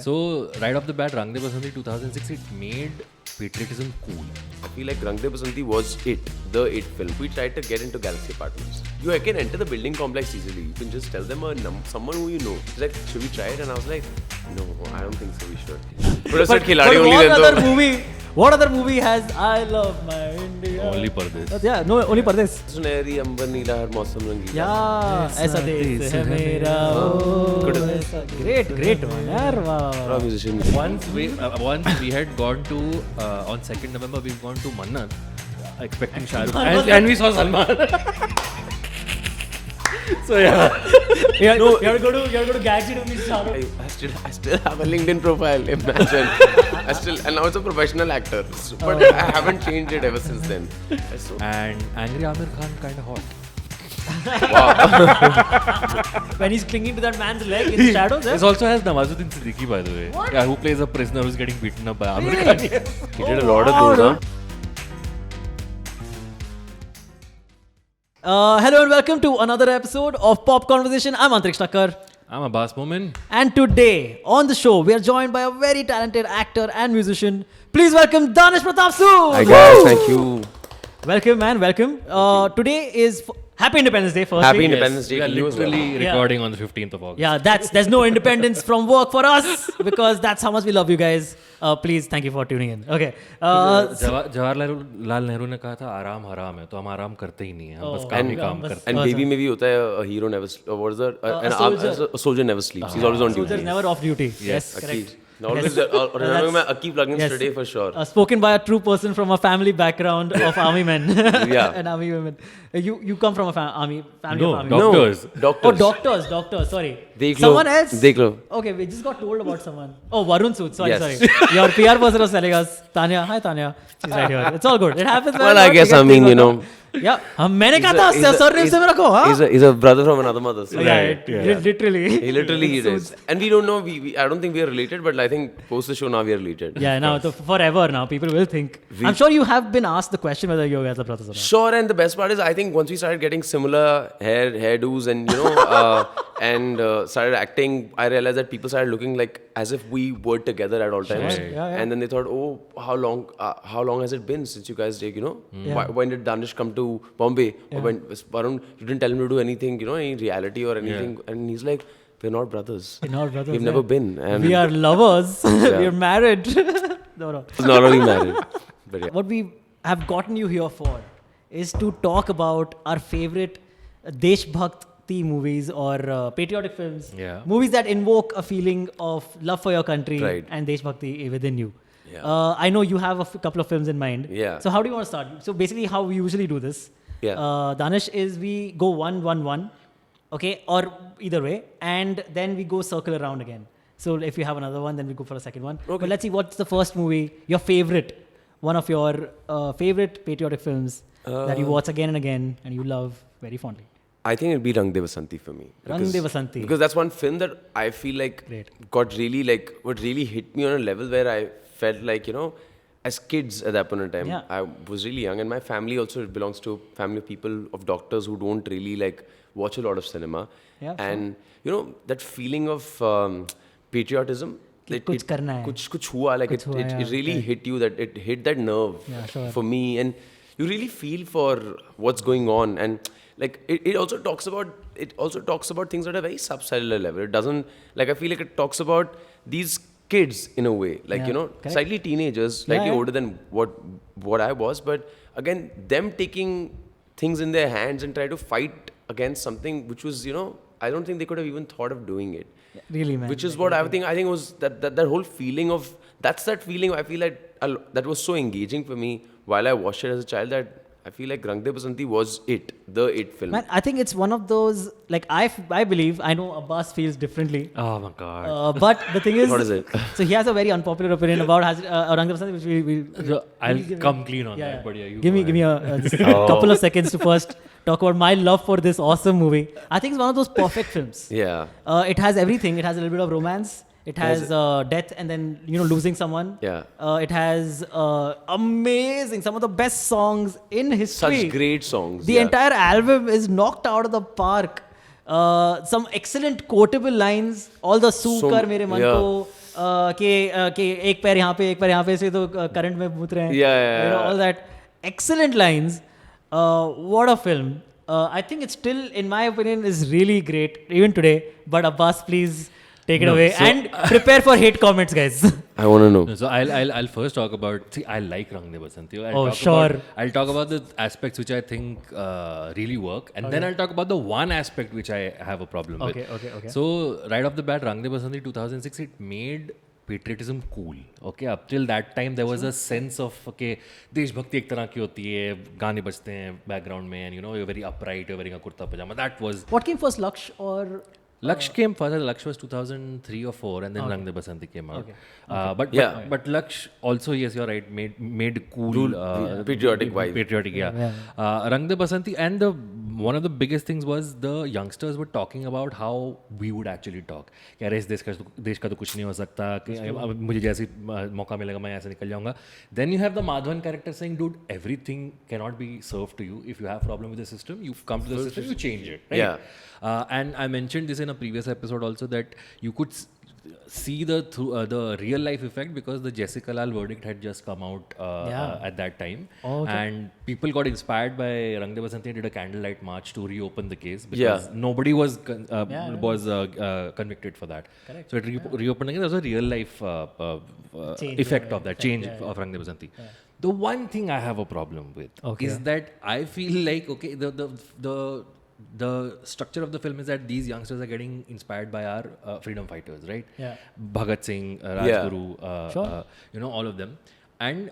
So, right off the bat, Rang De Basanti 2006, it made patriotism cool. I feel like Rang De Basanti was the it film. We tried to get into Galaxy Apartments. You can enter the building complex easily. You can just tell them someone who you know. He's like, should we try it? And I was like, no, I don't think so. We should. But what other movie has I Love My India? Only Pardes. Yeah, no, only Pardes. सुनहरी अंबर नीला हर मौसम रंगीला. Yeah, ऐसा देश है मेरा. Great one, यार. Wow. Musician. Once we had gone to on 2nd November, we've gone to Mannar expecting Shah Rukh and we saw Salman. So yeah. You have to go to Galaxy to meet Shah Rukh. I still have a LinkedIn profile. Imagine. And now it's a professional actor. But I haven't changed it ever since then. And Angry Amir Khan kind of hot. When he's clinging to that man's leg in the shadows. This also has Nawazuddin Siddiqui, by the way. What? Yeah, who plays a prisoner who's getting beaten up by Amir Khan. He did a lot of those, huh? Hello and welcome to another episode of Pop Conversation. I'm Antriksh Thakkar. I'm Abbas Momin. And today on the show, we are joined by a very talented actor and musician. Please welcome Danish Pratap Sood. Hi guys, thank you. Welcome, man. Welcome. Today is Happy Independence Day. Firstly. Happy Independence Day We are to you as well. literally recording on the 15th of August. Yeah, there's no independence from work for us because that's how much we love you guys. Please, thank you for tuning in. Okay. Jawaharlal Nehru ने कहा था आराम हराम है तो हम आराम करते ही नहीं है हम बस काम ही काम करते And baby में भी होता है a hero never what is that? A soldier never sleeps. He's always on duty. Soldiers never off duty. Yes, correct. Always remember my Aki plugins Yes. today for sure. Spoken by a true person from a family background of army men Yeah. and army women. You come from a family No, of army. doctors. Doctors. Oh, doctors. Sorry. Dekh lo. Someone else. Dekh lo. Okay, we just got told about someone. Oh, Varun Sood. Sorry, Yes. sorry. Your PR person was telling us. Tanya. Hi, Tanya. She's right here. It's all good. It happens. Well, I guess, I mean, you know. Yeah. मैंने कहा था surname से मेरा को. He's a brother from another mother. So Right. yeah. Literally. He literally is. And we don't know, I don't think we are related, but I think post the show now we are related. Yeah, now forever now people will think. I'm sure you have been asked the question whether you're guys are brothers or not. Sure, and the best part is I think once we started getting similar hairdos and you know and started acting, I realized that people started looking like as if we were together at all times. Sure. Yeah. And then they thought, oh, how long has it been since you guys take, you know? Yeah. When did Danish come to Bombay? Or when Varun, you didn't tell him to do anything, you know, any reality or anything. And he's like, we're not brothers. We're not brothers. We've never been. And We are lovers. We are married. No. He's not only married. But yeah. What we have gotten you here for is to talk about our favorite Deshbhakti movies or patriotic films. Yeah. Movies that invoke a feeling of love for your country Right. and Deshbhakti within you. Yeah. I know you have a couple of films in mind. Yeah. So how do you want to start? So basically how we usually do this. Yeah. Danish is we go 1-1-1. Okay, or either way, and then we go circle around again. So if you have another one, then we go for a second one. Okay. But let's see, what's the first movie, your favorite, one of your favorite patriotic films that you watch again and again and you love very fondly? I think it'd be Rang De Basanti for me. Rang De Basanti. Because that's one film that I feel like got really like, what really hit me on a level where I felt like, you know, as kids at that point in time, Yeah. I was really young and my family also belongs to a family of people, of doctors who don't really like watch a lot of cinema. Yeah, and you know, that feeling of patriotism, कुछ करना है. कुछ हुआ, like कुछ हुआ, it yeah, really hit you, that it hit that nerve Yeah, sure. for me, and you really feel for what's going on, and like it also talks about things at a very subcellular level. It doesn't, like, I feel like it talks about these kids in a way, like, Yeah, you know, correct. slightly teenagers, slightly yeah. older than what I was, but again, them taking things in their hands and try to fight against something which was, you know, I don't think they could have even thought of doing it. Really, man. Which is what I think was that whole feeling of, that's that feeling I feel like that was so engaging for me while I watched it as a child, that I feel like Rang De Basanti was the it film. Man, I think it's one of those, like, I believe, I know Abbas feels differently. Oh my god. But the thing is, What is it? So he has a very unpopular opinion about Rang De Basanti, which I'll come clean on that, but yeah, you give me just a couple of seconds to first talk about my love for this awesome movie. I think it's one of those perfect films. Yeah. It has everything. It has a little bit of romance. It has death and then, you know, losing someone. Yeah. It has amazing, some of the best songs in history. Such great songs. The entire album is knocked out of the park. Some excellent quotable lines. All the "Su kar mere man ko." कि एक पैर यहाँ पे एक पैर यहाँ पे से तो करंट में मूत रहे हैं. Yeah. You know, all that. Excellent lines. What a film. I think it's still, in my opinion, is really great even today. But Abbas, please take it away and prepare for hate comments, guys. I want to know. No, so I'll first talk about. See, I like Rang De Basanti. I'll talk about the aspects which I think really work, and then I'll talk about the one aspect which I have a problem with. Okay. So right off the bat, Rang De Basanti 2006, it made patriotism cool. Okay, up till that time there was a sense of okay, देशभक्ति एक तरह की होती है, गाने बजते हैं background में, and you know you're very upright, you're wearing a kurta pajama. That was What came first, Laksh or? Laksh came first. Laksh was 2003 or 4, and then Rang De Basanti came out. But Laksh also, yes, you're right, made cool, patriotic vibe. Patriotic, yeah. Rang De Basanti, and one of the biggest things was the youngsters were talking about how we would actually talk. कि अरे इस देश का तो कुछ नहीं हो सकता, कि अब मुझे जैसे मौका मिलेगा मैं ऐसे निकल जाऊंगा. Then you have the Madhavan character saying, dude, everything cannot be served to you. If you have problem with the system, you come to the system, you change it. Right? Yeah. And I mentioned this in a previous episode also that you could see the real life effect because the Jessica Lal verdict had just come out at that time, and people got inspired by Rang De Basanti and did a candlelight march to reopen the case because nobody was convicted for that. Correct. So it reopened again. There was a real life effect of that change of Rang De Basanti. The one thing I have a problem with is that I feel like the structure of the film is that these youngsters are getting inspired by our freedom fighters, right? Yeah. Bhagat Singh, Rajguru, you know, all of them. And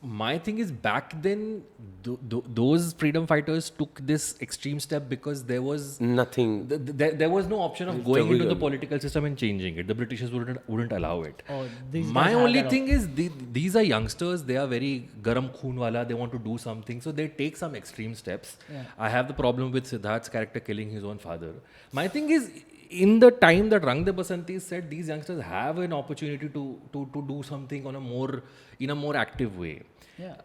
my thing is back then, those freedom fighters took this extreme step because there was Nothing. there was no option of going into the political system and changing it. The Britishers wouldn't allow it. My only thing is these are youngsters. They are very garam khoon wala. They want to do something, so they take some extreme steps. I have the problem with Siddharth's character killing his own father. My thing is, in the time that Rang De Basanti said, these youngsters have an opportunity to do something in a more active way.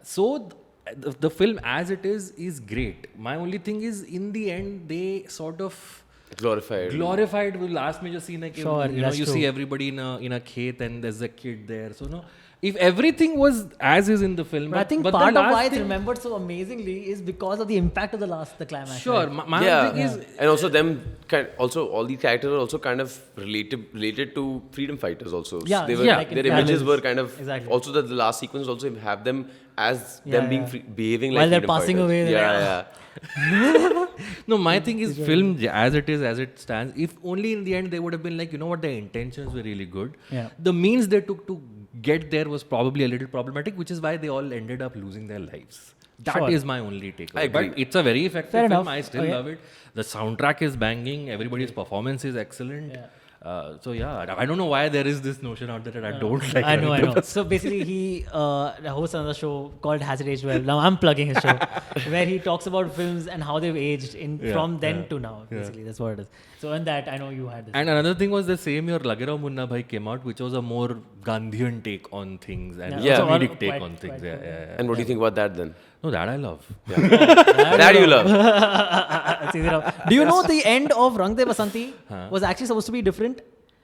So the film as it is great. My only thing is, in the end, they sort of glorified. The last major scene, like, you see everybody in a khet and there's a kid there. So no, if everything was as is in the film, but I think part of why it's remembered so amazingly is because of the impact of the climax. Sure, right? my thing is, and also all these characters are also kind of related to freedom fighters also. Yeah, they were, like their images were kind of also the last sequence also have them as them being behaving like while they're freedom passing fighters. away. No, my thing is film as it is, as it stands. If only in the end they would have been like, you know what, their intentions were really good. The means they took to get there was probably a little problematic, which is why they all ended up losing their lives. That is my only takeaway. I agree. But it's a very effective Fair film. enough. I still love it. The soundtrack is banging. Everybody's performance is excellent. So yeah, I don't know why there is this notion out there that I don't like. I know. So basically, he hosts another show called Has It Aged Well? Now I'm plugging his show, where he talks about films and how they've aged from then to now. Basically, that's what it is. So in that, I know you had this. And another thing was the same year Lage Rao Munna Bhai came out, which was a more Gandhian take on things and comedic take on things. And what do you think about that then? No, that I love. That you love. Do you know the end of Rang De Basanti was actually supposed to be different?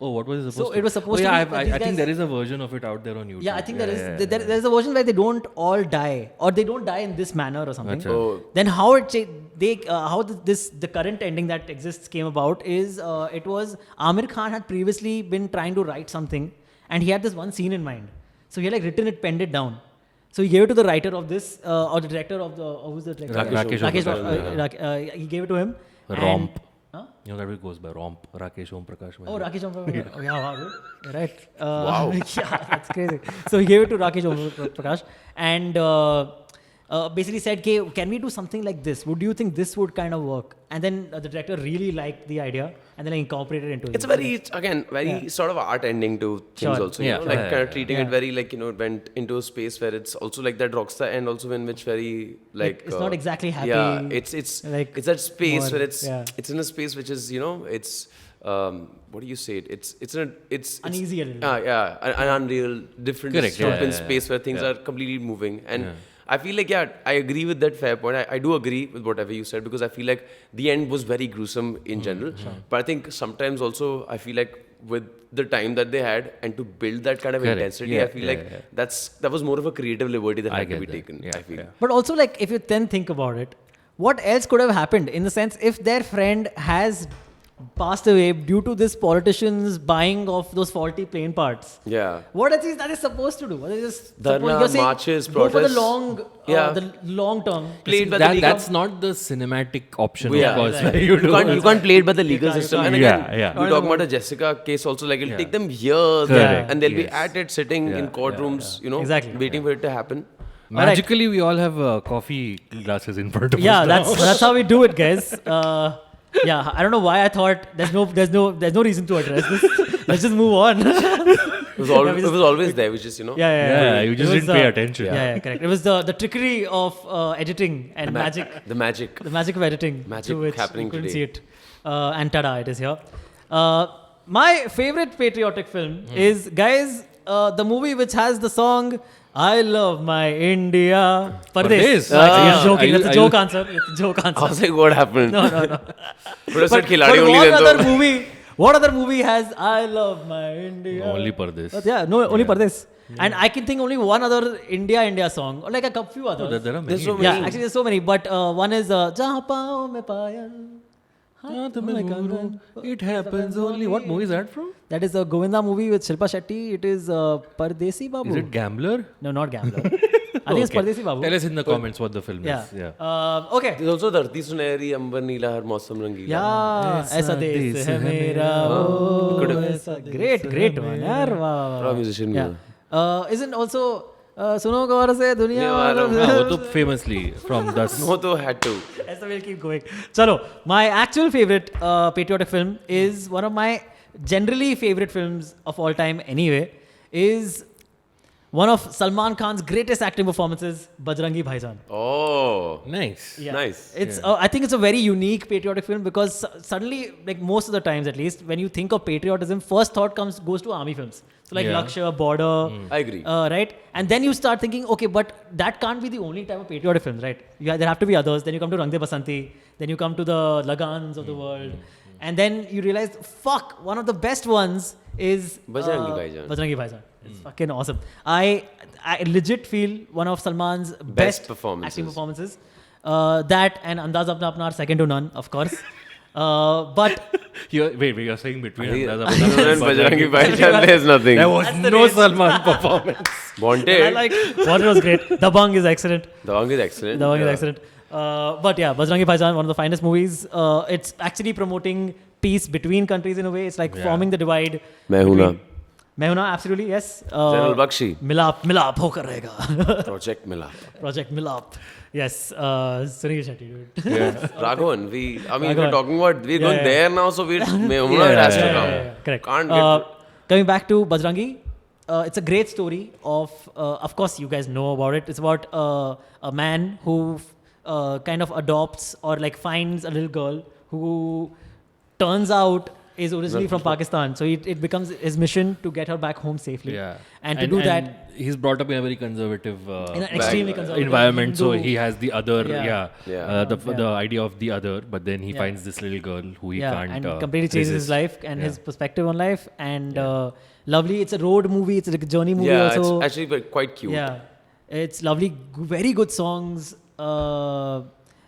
Oh, what was it supposed to? It was supposed to be. I think there is a version of it out there on YouTube. Yeah, I think there is. There's a version where they don't all die, or they don't die in this manner or something. Then how the current ending that exists came about is it was Amir Khan had previously been trying to write something, and he had this one scene in mind. So he had written it, penned it down. So he gave it to the writer of this, or the director of the, who's the director? Rakesh. He gave it to him. Romp. You know that it goes by Romp. Rakesh Om Prakash. Oh, Rakesh Om Prakash. Oh, yeah, wow, dude. Right. Wow. Yeah, that's crazy. So he gave it to Rakesh Om Prakash and basically said, can we do something like this? Would you think this would kind of work? And then the director really liked the idea and then incorporated it into it. It's a very sort of art ending to things also. You know, like kind of treating it very like, it went into a space where it's also like that rockstar end also in which very like... It's not exactly happy. Yeah, it's that space where it's in a space which is, it's... what do you say? It's uneasy a little. An unreal, different open space where things are completely moving. And I feel like, I agree with that fair point. I do agree with whatever you said because I feel like the end was very gruesome in general. But I think sometimes also I feel like with the time that they had and to build that kind of Correct. intensity, Yeah, I feel yeah, like yeah. that was more of a creative liberty that I had to get be that. taken. Yeah, I feel. yeah. But also, like, if you then think about it, what else could have happened? In the sense, if their friend has passed away due to this politician's buying of those faulty plane parts. Yeah. What else is that is supposed to do? What is just Dharna, you're saying marches, go for the protests. long, Yeah. the long term. Played by the legal. That's not the cinematic option, Yeah, of course. exactly. You do. You can't play it by the legal can't, you system. can't. And again, Yeah. we talk about the Jessica case also. Like it'll take them years, Correct. and they'll be Yes. at it, sitting in courtrooms, you know, Exactly. waiting for it to happen. Magically, we all have coffee glasses in front of Yeah, us. now. that's how we do it, guys. Yeah, I don't know why I thought there's no reason to address this. Let's just move on. It was always, we just- it was always there. We just, you know. Yeah, you just It was didn't pay attention. Yeah, correct. It was the trickery of editing and magic. The magic. The magic of editing. Magic through which happening you couldn't today. see it. And tada, it is here. My favorite patriotic film is, guys, the movie which has the song I Love My India. Pardes. Pardes? I'm joking. Are That's a you- joke answer. It's a joke I answer. was like, what happened? No. Could have said Khiladi But only what then. other though. movie? What other movie has I Love My India? Only Pardes. But yeah, no, only Pardes. And I can think only one other India song, or like a few others. There are many. There's so Yeah, many. actually there's so many, but one is Jahan Pao Mein Payal. It happens only. What movie is that from? That is a Govinda movie with Shilpa Shetty. It is Pardesi Babu. Is it Gambler? No, not Gambler. I think it's Pardesi Babu. Tell us in the comments what the film Yeah. is. Yeah. Okay. There's also Dharti Sunehri, Ambar Neela, Har Mausam Rangila. Yeah, ऐसा देश है मेरा वो ऐसा great one यार वाह Pro musician भी yeah isn't also सुनो गौर से दुनिया हाँ, वो तो famously from the No, though had to. ऐसा we'll keep going चलो my actual favorite patriotic film is one of my generally favorite films of all time anyway is one of Salman Khan's greatest acting performances, Bajrangi Bhaijaan. Oh. nice. Yeah. Nice. It's I think it's a very unique patriotic film because suddenly, like most of the times at least, when you think of patriotism, first thought goes to army films. So like Yeah. Lakshya, Border, I agree. right? And then you start thinking, okay, but that can't be the only type of patriotic films, right? There have to be others. Then you come to Rang De Basanti. Then you come to the Lagans of the world. And then you realize, fuck, one of the best ones is Bajrangi Bhaijaan. Bajrangi Bhaijaan. It's fucking awesome. I legit feel one of Salman's best performances. acting performances. That and Andaz Apna Apna are second to none, of course. But Wait, you're saying between Andaz Other Apna than and Bajrangi Bhaijaan, there's nothing. there was That's the no race. Salman performance. I Wanted. like Water was great. Dabang is excellent. The song is excellent. Dabang is Yeah. excellent. But yeah, Bajrangi Bhaijaan, one of the finest movies. It's actually promoting peace between countries in a way. It's like forming the divide. Main Hoon Na. Main Hoon Na, absolutely, yes. General Bakshi. Milap hokar rahega. Project Mila. Project Milap. Yes, Sunil Shetty, dude. Raghavan, we're Raghavan. talking about, we're going yeah. there now, so we're, Main Hoon Na, it has to come. Correct. Can't get Coming back to Bajrangi, it's a great story of course, you guys know about it. It's about a man who kind of adopts or like finds a little girl who turns out is originally from Pakistan. So it becomes his mission to get her back home safely. Yeah. And to do that, he's brought up in a very conservative in an extremely conservative environment, so Hindu- he has the other, Yeah. the idea of the other, but then he finds this little girl who he can't and completely changes his resist. life and his perspective on life. And lovely. It's a road movie. It's like a journey movie Yeah, also. it's actually quite cute. Yeah, it's lovely. Very good songs.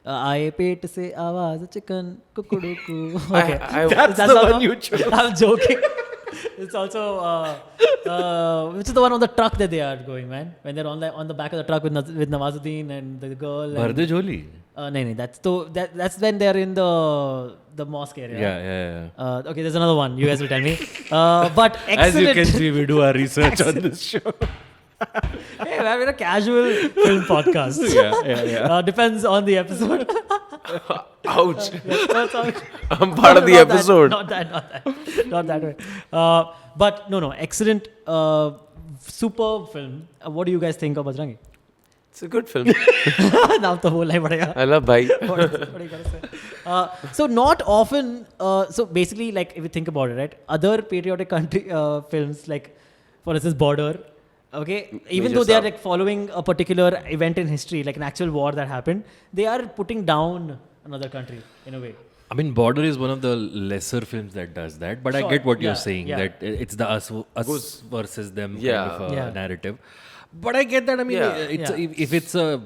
आए पेट से आवाज chicken कुकुडुकू. Okay, That's the the one you chose. I'm joking. It's also which is the one on the truck that they are going, man. When they're on the back of the truck with Nawazuddin and the girl. And, Bharde Jholi. no, that's when they're in the mosque area. Yeah. Okay, there's another one. You guys will tell me. But excellent. As you can see, we do our research on this show. Hey, we're a casual film podcast. Yeah. Depends on the episode. Ouch. That's all. I'm part of the Not that- episode. Not that way. But no, excellent, superb film. What do you guys think of Bajrangi? It's a good film. Now the whole life padega. I love Bhai. What are you gonna say? So not often. So basically, like if you think about it, right? Other patriotic country films, like for instance, Border. Okay, even Major though they are Saab. like following a particular event in history, like an actual war that happened, they are putting down another country in a way. I mean, Border is one of the lesser films that does that, but I get what you're saying, yeah. that it's the us versus them Yeah. kind of a Yeah. narrative. But I get that. I mean, Yeah. it's if it's a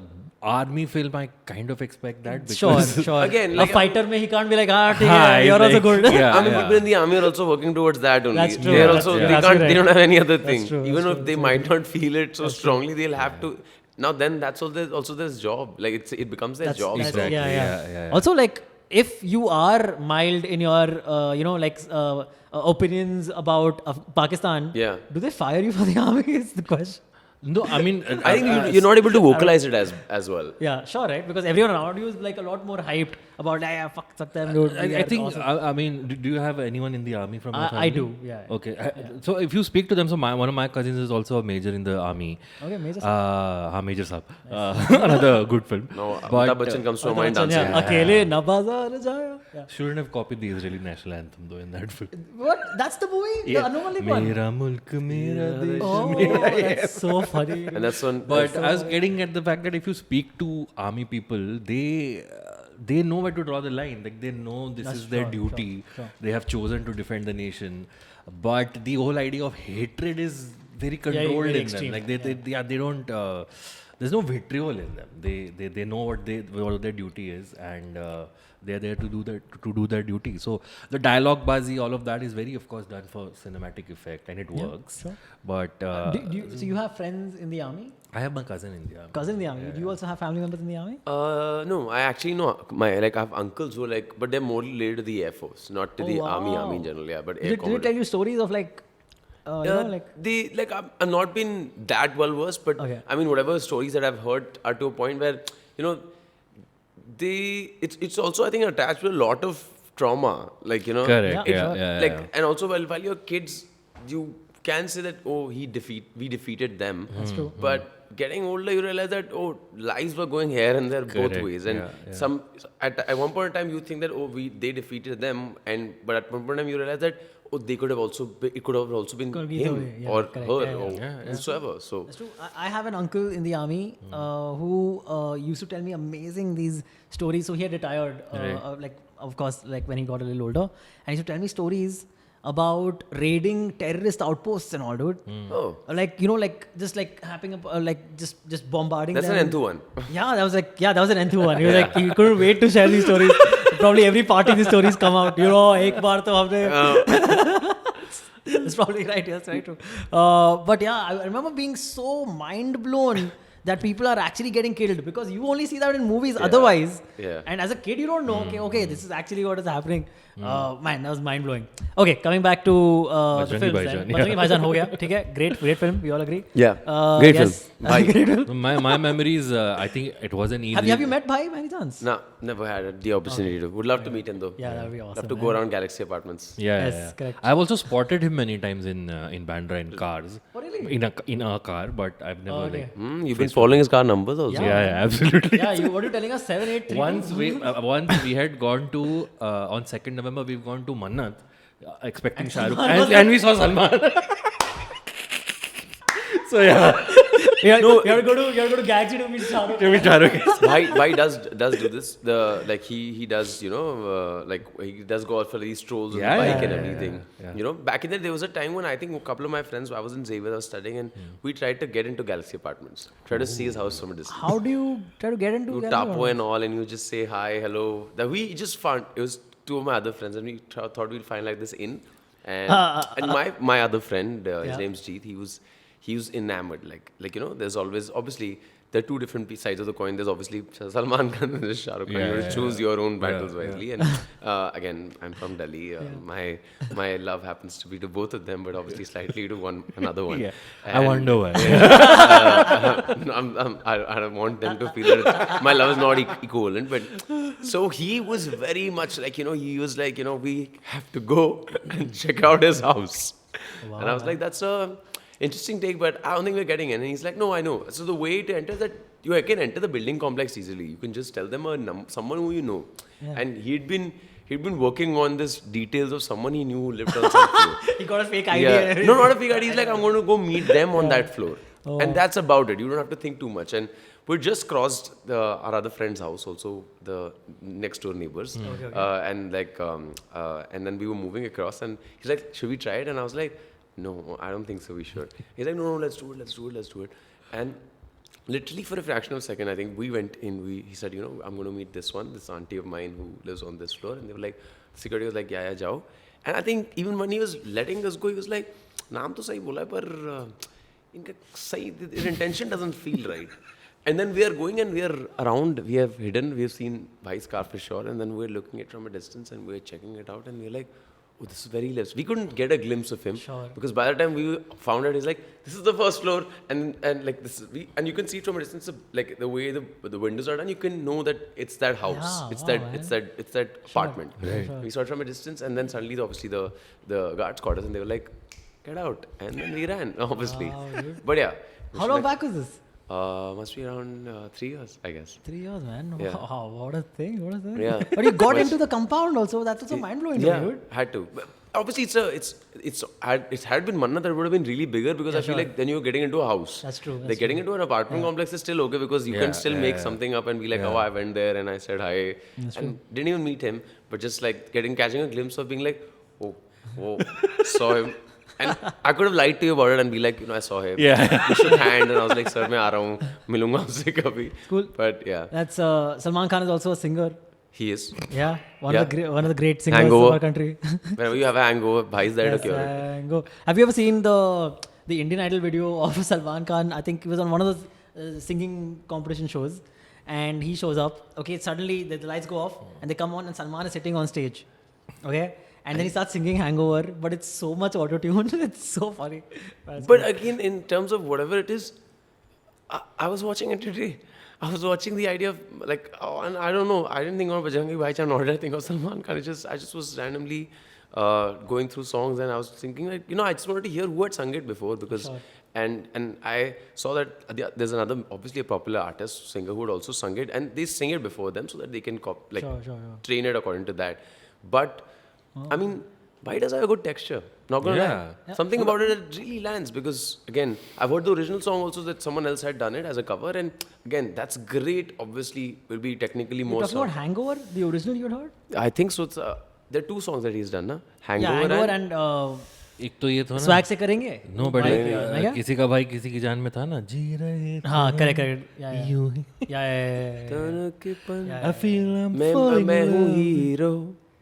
army film, I kind of expect that. Sure, Because sure. Again, a like- fighter mein he can't be like, Hi, you're also like, good. yeah. I mean, people in the army are also working towards that only. That's true. They're That's also true. they That's can't. right. They don't have any other thing. true, Even that's if they might not feel it so strongly, they'll have to. Now then, that's also their job. Like it becomes their job. That's- Exactly. yeah. Yeah. Also, like, if you are mild in your, opinions about Pakistan, Yeah. do they fire you for the army? Is the question. No, I mean, I think you're not able to vocalize it as well. Yeah, sure, right? Because everyone around you is like a lot more hyped about, yeah, fuck them, dude. I think, awesome. I mean, do you have anyone in the army from your I family? do, yeah. Okay. So if you speak to them, so one of my cousins is also a major in the army. Okay, Major Major Saab. Another good film. No, But, Amitabh Bachchan comes to my mind dancing. yeah. Akele na bazaar jaya. Yeah. Shouldn't have copied the Israeli national anthem though in that film. What? That's the movie? The Anu Malik one? Mera mulk, mera desh. Oh, that's so funny. And that's one. But I was getting at the fact that if you speak to army people, they know where to draw the line. Like they know this is their duty. They have chosen to defend the nation. But the whole idea of hatred is very controlled very in extreme. them. Like they don't. There's no vitriol in them. They know what their duty is, and they're there to do their duty. So the dialogue bazi, all of that is very, of course, done for cinematic effect, and it works. sure. But So you have friends in the army? I have my cousin in the army. Cousin in the army? Do you also have family members in the army? No, I actually know I have uncles who but they're more related to the Air Force, not to the army in general. Yeah, but Air Did they tell you stories of like, I've not been that well versed, but Okay. I mean, whatever stories that I've heard are to a point where it's also, I think, attached to a lot of trauma, like Correct. Yeah, Yeah. like and also while you're kids, you can say that we defeated them. That's true. But getting older, you realize that lives were going here and there both Correct. ways, and at one point in time you think that they defeated them, but at one point in time you realize that it could have also been Could be either him way, yeah, or correct, her yeah, or whosoever. So That's true. I have an uncle in the army who used to tell me amazing these stories. So he had retired, like of course, like when he got a little older, and he used to tell me stories about raiding terrorist outposts and all, dude. Like just like happening up, like just bombarding. that's them. an N2 one. Yeah, that was an N2 one. He was like, he couldn't wait to share these stories. Probably every party these stories come out. Ek baar to humne. That's probably right. That's very true. But yeah, I remember being so mind blown that people are actually getting killed because you only see that in movies otherwise. Yeah. And as a kid, you don't know, okay, this is actually what is happening. Man, that was mind blowing. Okay, coming back to the Bajrangi films. Bhaijaan, then. Bajrangi Bhaijaan ho gaya. ठीक है? Great film. We all agree. Yeah. Great yes. film. Bhai. Great film. My memories, I think it was an easy. Have you met Bhai by any chance? No, never had the opportunity to. Would love to meet him though. Yeah, that would be awesome. Love to go around Galaxy Apartments. Yeah, Yes, yeah. correct. I've also spotted him many times in Bandra in cars. Oh, really? In a car, but I've never Okay. like. You've been following his car numbers also. Yeah, absolutely. Yeah, what are you telling us? 783? Once we had gone to on 2nd November we've gone to Mannat expecting Shah Rukh and we saw Salman. So yeah, You have to go to Galaxy to meet Shah Rukh. to meet Shah Rukh. Why does do this? He does like he does go out for these strolls on the Yeah, bike yeah, and yeah, everything. yeah. Back in there was a time when I think a couple of my friends, I was in Xavier, I was studying, and we tried to get into Galaxy Apartments, try to see his house from a distance. How do you try to get into You Galaxy? tapo and all, and you just say hi, hello. That we just found it was two of my other friends, and we thought we'd find like this inn. And my other friend, his name's Jeet, he was enamored. Like there's always obviously there are two different sides of the coin. There's obviously Salman Khan and there's Shah Rukh Khan. Yeah, You have to yeah, choose your own battles yeah. wisely. And again, I'm from Delhi. My love happens to be to both of them, but obviously slightly to another one. Yeah. I wonder why. I don't want them to feel that my love is not equivalent. But so he was very much like, he was like, we have to go and check out his house. Wow. And I was like, that's a interesting take, but I don't think we're getting in. And he's like, no, I know. So the way to enter is that you can enter the building complex easily. You can just tell them someone who you know. Yeah. And he'd been working on this details of someone he knew who lived on some floor. He got a fake ID. Yeah. No, not a fake ID. He's like, I'm going to go meet them on that floor. And that's about it. You don't have to think too much. And we just crossed our other friend's house, also the next door neighbors. And and then we were moving across, and he's like, should we try it? And I was like, no, I don't think so, we should. He's like, no, let's do it. And literally for a fraction of a second, I think we went in, he said, I'm going to meet this auntie of mine who lives on this floor. And they were like, security was like, yeah, jao. And I think even when he was letting us go, he was like, naam to sahi bola hai, par inka sahi, their intention doesn't feel right. And then we are going and we are around, we have seen Bhai's car for sure. And then we're looking at it from a distance and we're checking it out. And we're like, oh, this is very less. We couldn't get a glimpse of him. Sure. Because by the time we found out, he's like, this is the first floor. And like this, and you can see it from a distance, like the way the windows are done, you can know that it's that house. Yeah, it's that apartment. Right. We saw it from a distance, and then suddenly, obviously, the guards caught us, and they were like, get out. And then we ran, obviously. Wow, But yeah. How long back was this? Must be around 3 years, I guess. 3 years, man. Yeah. Wow, what a thing. Yeah. But you got into the compound also. That's also mind-blowing, dude. Had to. But obviously, it had been Manna that would have been really bigger, because I feel like then you're getting into a house. That's true. Like getting into an apartment complex is still okay, because you can still make something up and be like, oh, I went there and I said hi. And didn't even meet him, but just like catching a glimpse of being like, oh, saw him. And I could have lied to you about it and be like, I saw him. Yeah. We shook hand and I was like, sir, मैं आ रहा हूँ, मिलूंगा आपसे कभी. Cool. But yeah. That's Salman Khan is also a singer. He is. Yeah, one of the great singers Hangover. of our country. Whenever you have a hangover, Bhai's there to cure it. Hangover. Have you ever seen the Indian Idol video of Salman Khan? I think it was on one of those singing competition shows, and he shows up. Okay, suddenly the lights go off and they come on, and Salman is sitting on stage. Okay. And then he starts singing Hangover, but it's so much auto-tune. It's so funny. But again, in terms of whatever it is, I was watching it today. I was watching the idea of like, and I don't know, I didn't think of Bajrangi Bhaichan, nor did I think of Salman Khan. I just was randomly going through songs, and I was thinking like, I just wanted to hear who had sung it before, because, and I saw that there's another, obviously a popular artist, singer who had also sung it, and they sing it before them so that they can train it according to that. But I mean, Bhai does have a good texture. Not gonna lie. Something about it really lands, because again, I've heard the original song also that someone else had done it as a cover, and again, that's great. Obviously, will be technically more. You're talking about Hangover, the original you had heard? I think so. It's, there are 2 songs that he's done, na? Hangover and एक तो ये था ना swag से करेंगे. No but किसी का भाई किसी की जान में था ना, जी रहे हाँ करेक्ट यूं ही I feel मैं हूँ हीरो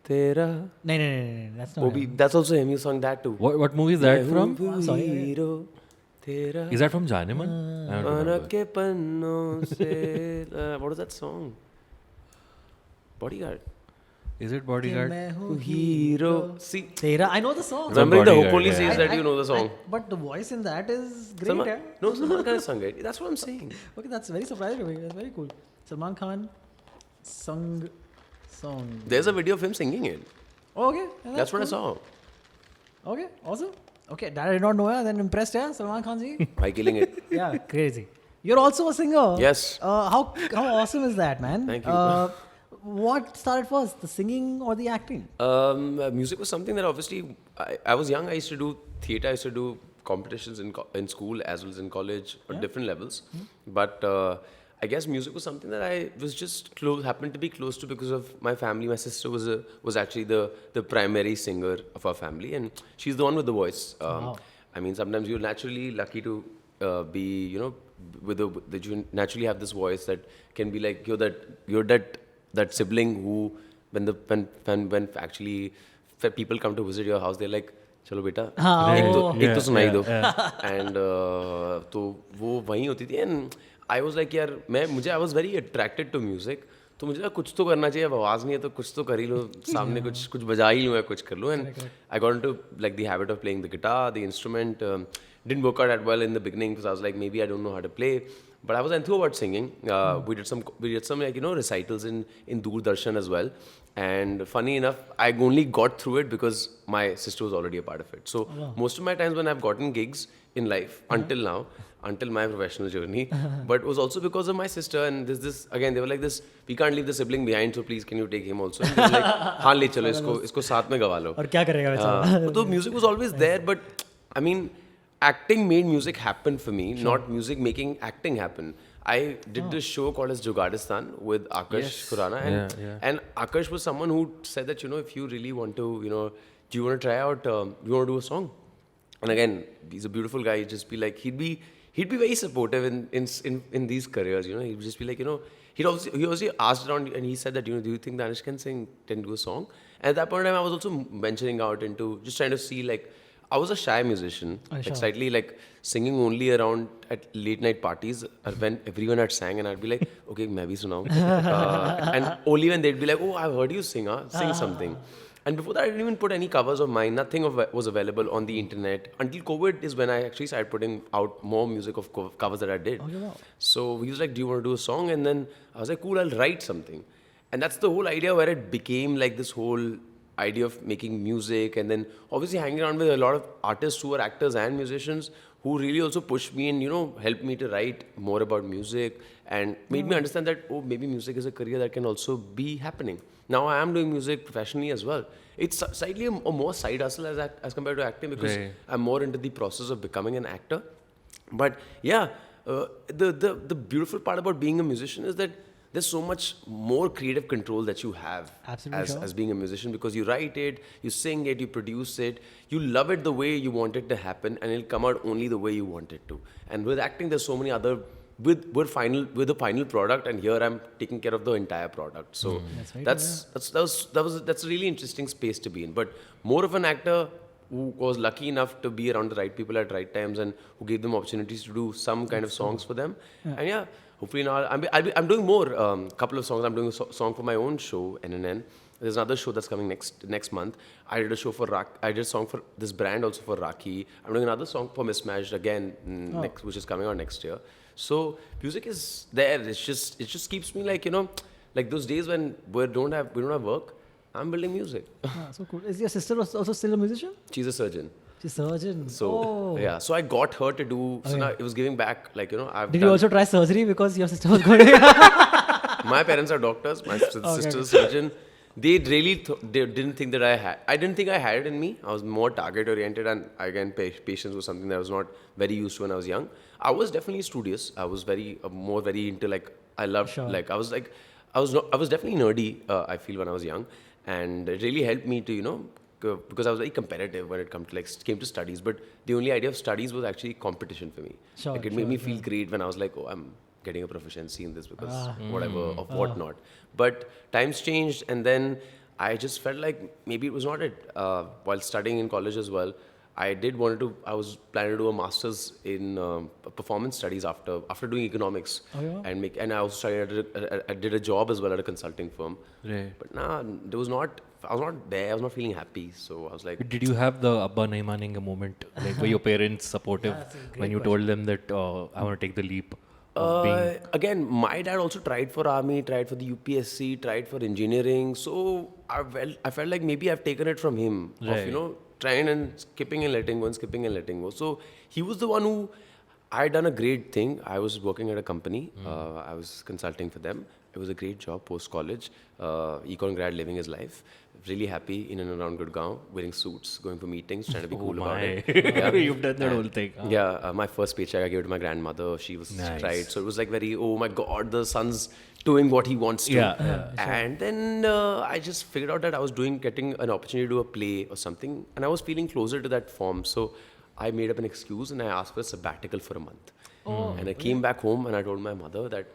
तेरा. नहीं that's not that's also him. You sung that too. what movie is that from? Hero तेरा. Is that from Janeman? I don't remember. के पन्नों से what is that song? Bodyguard. Is it Bodyguard? Hero. See, Tera. I know the song. Remembering the Hopoli says that you know the song. But the voice in that is great. No, Salman Khan has sung it. That's what I'm saying. Okay, that's very surprising to me. That's very cool. Salman Khan sung song. There's a video of him singing it. Oh, okay. That's what I saw. Okay, awesome. Okay, that I did not know. Then impressed, yeah, Salman Khan ji. By killing it. Yeah, crazy. You're also a singer. Yes. How awesome is that, man? Thank you. What started first, the singing or the acting? Music was something that obviously, I was young, I used to do theatre, I used to do competitions in school as well as in college at different levels. But I guess music was something that I was just happened to be close to because of my family. My sister was actually the primary singer of our family, and she's the one with the voice. I mean, sometimes you're naturally lucky to be, that you naturally have this voice that can be like, you're that sibling who, when actually people come to visit your house, they're like, चलो बेटा एक तो सुनाई दो. And तो वो वहीं होती थी. And I was like, यार I was very attracted to music. तो मुझे कुछ तो करना चाहिए. अब आवाज़ नहीं है तो कुछ तो कर ही लो. सामने कुछ बजा ही लो या कुछ कर लो. And I got into like the habit of playing the guitar, the instrument. Didn't work out that well in the beginning because I was like, maybe I don't know how to play. But I was enthused about singing. We did some like, recitals in Doordarshan as well. And funny enough, I only got through it because my sister was already a part of it. So most of my times when I've gotten gigs in life until now, until my professional journey, but it was also because of my sister. And this again, they were like this, we can't leave the sibling behind, so please can you take him also? And they were like, हाँ ले चलो इसको साथ में गवा लो. और क्या करेगा बेचारा? So music was always there, but I mean, acting made music happen for me, not music making acting happen. I did this show called as Jugadistan with Akash Khurana, and Akash was someone who said that, if you really want to, do you want to try out, do you want to do a song? And again, he's a beautiful guy. He'd just be like, he'd be very supportive in these careers. He'd just be like, he also asked around, and he said that, do you think Danish can do a song? And at that point in time, I was also venturing out into just trying to see, like, I was a shy musician, like slightly like singing only around at late night parties when everyone had sang, and I'd be like, okay, मैं भी सुनाऊं. And only when they'd be like, oh, I've heard you sing, sing something. And before that, I didn't even put any covers of mine. Nothing was available on the internet. Until COVID is when I actually started putting out more music of covers that I did. Okay, wow. So he was like, do you want to do a song? And then I was like, cool, I'll write something. And that's the whole idea where it became like this whole idea of making music, and then obviously hanging around with a lot of artists who are actors and musicians who really also pushed me and, helped me to write more about music and made me understand that, oh, maybe music is a career that can also be happening. Now I am doing music professionally as well. It's slightly a more side hustle as compared to acting, because I'm more into the process of becoming an actor. But yeah, the beautiful part about being a musician is that there's so much more creative control that you have as being a musician, because you write it, you sing it, you produce it, you love it the way you want it to happen, and it'll come out only the way you want it to. And with acting, there's so many other with the final product, and here I'm taking care of the entire product. So that's a really interesting space to be in. But more of an actor who was lucky enough to be around the right people at right times, and who gave them opportunities to do some kind of songs for them. And hopefully now I'm doing more. Couple of songs. I'm doing a song for my own show, NNN. There's another show that's coming next month. I did a show for I did a song for this brand also for Rakhi. I'm doing another song for Mismatched again which is coming out next year. So music is there. It just keeps me like like those days when we don't have work. I'm building music. So cool. Is your sister also still a musician? She's a surgeon. She's a surgeon. So so I got her to do. So now it was giving back. Like Did you also try surgery because your sister was going? My parents are doctors. My sister's a surgeon. They really they didn't think that I had. I didn't think I had it in me. I was more target oriented, and again, patience was something that I was not very used to when I was young. I was definitely studious. I was very into like I loved like I was definitely nerdy. I feel when I was young, and it really helped me to because I was very competitive when it came to studies. But the only idea of studies was actually competition for me. It made me feel great when I was like, oh, I'm getting a proficiency in this because whatever of whatnot. But times changed, and then I just felt like maybe it was not it. While studying in college as well, I was planning to do a master's in performance studies after doing economics, and I also I did a job as well at a consulting firm. Right. But I was not there. I was not feeling happy. So I was like, did you have the Abba nahi manenge moment? Like, were your parents supportive when you told them that I want to take the leap? Again, my dad also tried for army, tried for the UPSC, tried for engineering. So I felt like maybe I've taken it from him of trying and skipping and letting go. So he was the one who I had done a great thing. I was working at a company. I was consulting for them. It was a great job post college. Econ grad, living his life. Really happy in and around Gurgaon, wearing suits, going for meetings, trying to be cool about it. Yeah. You've done that whole thing. Yeah, my first paycheck I gave it to my grandmother. She was tried, so it was like very, oh my god, the son's doing what he wants to. And then I just figured out that I was getting an opportunity to do a play or something, and I was feeling closer to that form. So I made up an excuse and I asked for a sabbatical for a month. And I came back home and I told my mother that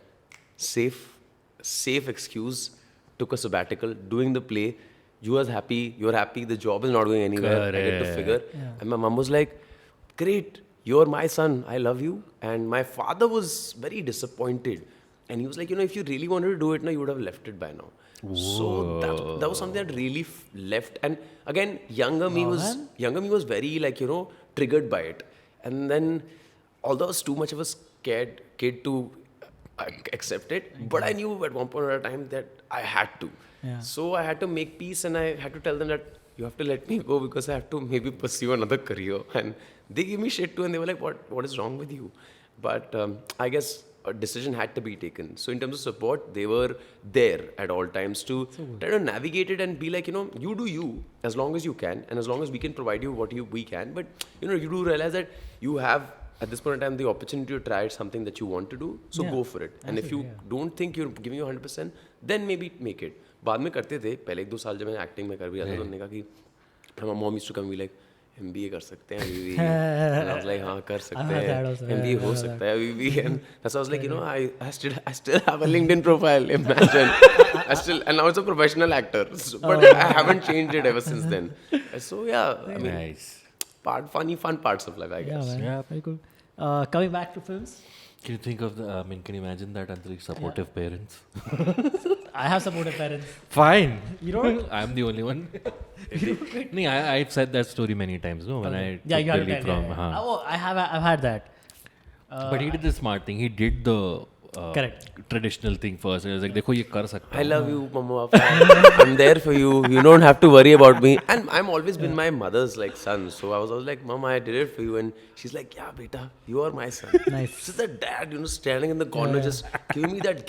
safe excuse, took a sabbatical, doing the play. You're happy, the job is not going anywhere. I get to figure. And my mom was like, great, you're my son, I love you. And my father was very disappointed. And he was like, if you really wanted to do it, you would have left it by now. Whoa. So that was something that really left. And again, younger me was very triggered by it. And then, although I was too much of a scared kid to accept it, but I knew at one point at a time that I had to. So I had to make peace, and I had to tell them that you have to let me go because I have to maybe pursue another career. And they gave me shit too, and they were like, what is wrong with you? But I guess a decision had to be taken. So in terms of support, they were there at all times to try to navigate it and be like, you do you as long as you can, and as long as we can provide you what we can. But you do realize that you have at this point in time the opportunity to try something that you want to do. So go for it. And if you don't think you're giving you 100%, then maybe make it. बाद में करते थे पहले 1-2 साल जब मैं acting में कर भी रहा था तो उन्होंने कहा कि my mom used to come be like MBA कर सकते हैं अभी भी and I was like हाँ कर सकते हैं MBA हो सकता है अभी भी and that's why I was like I still have a LinkedIn profile, imagine. And now it's a professional actor, but I haven't changed it ever since then. So yeah, I mean, Nice. fun parts of life, I guess. Yeah, very cool. Coming back to films, Can you think of can you imagine that under supportive parents? I have supportive parents. Fine. You don't? I'm the only one. No, I've said that story many times, no? When I Yeah, took you have to Delhi tell. from, Yeah. Oh, I've had that. But he did the smart thing. He did the Correct. traditional thing first. He was like, देखो ये कर सकता I love you, Mama. I'm there for you. You don't have to worry about me. And I'm always been my mother's like son. So I was like, Mama, I did it for you. And she's like, yeah, beta, you are my son. Nice. She's the dad, standing in the corner, just giving me that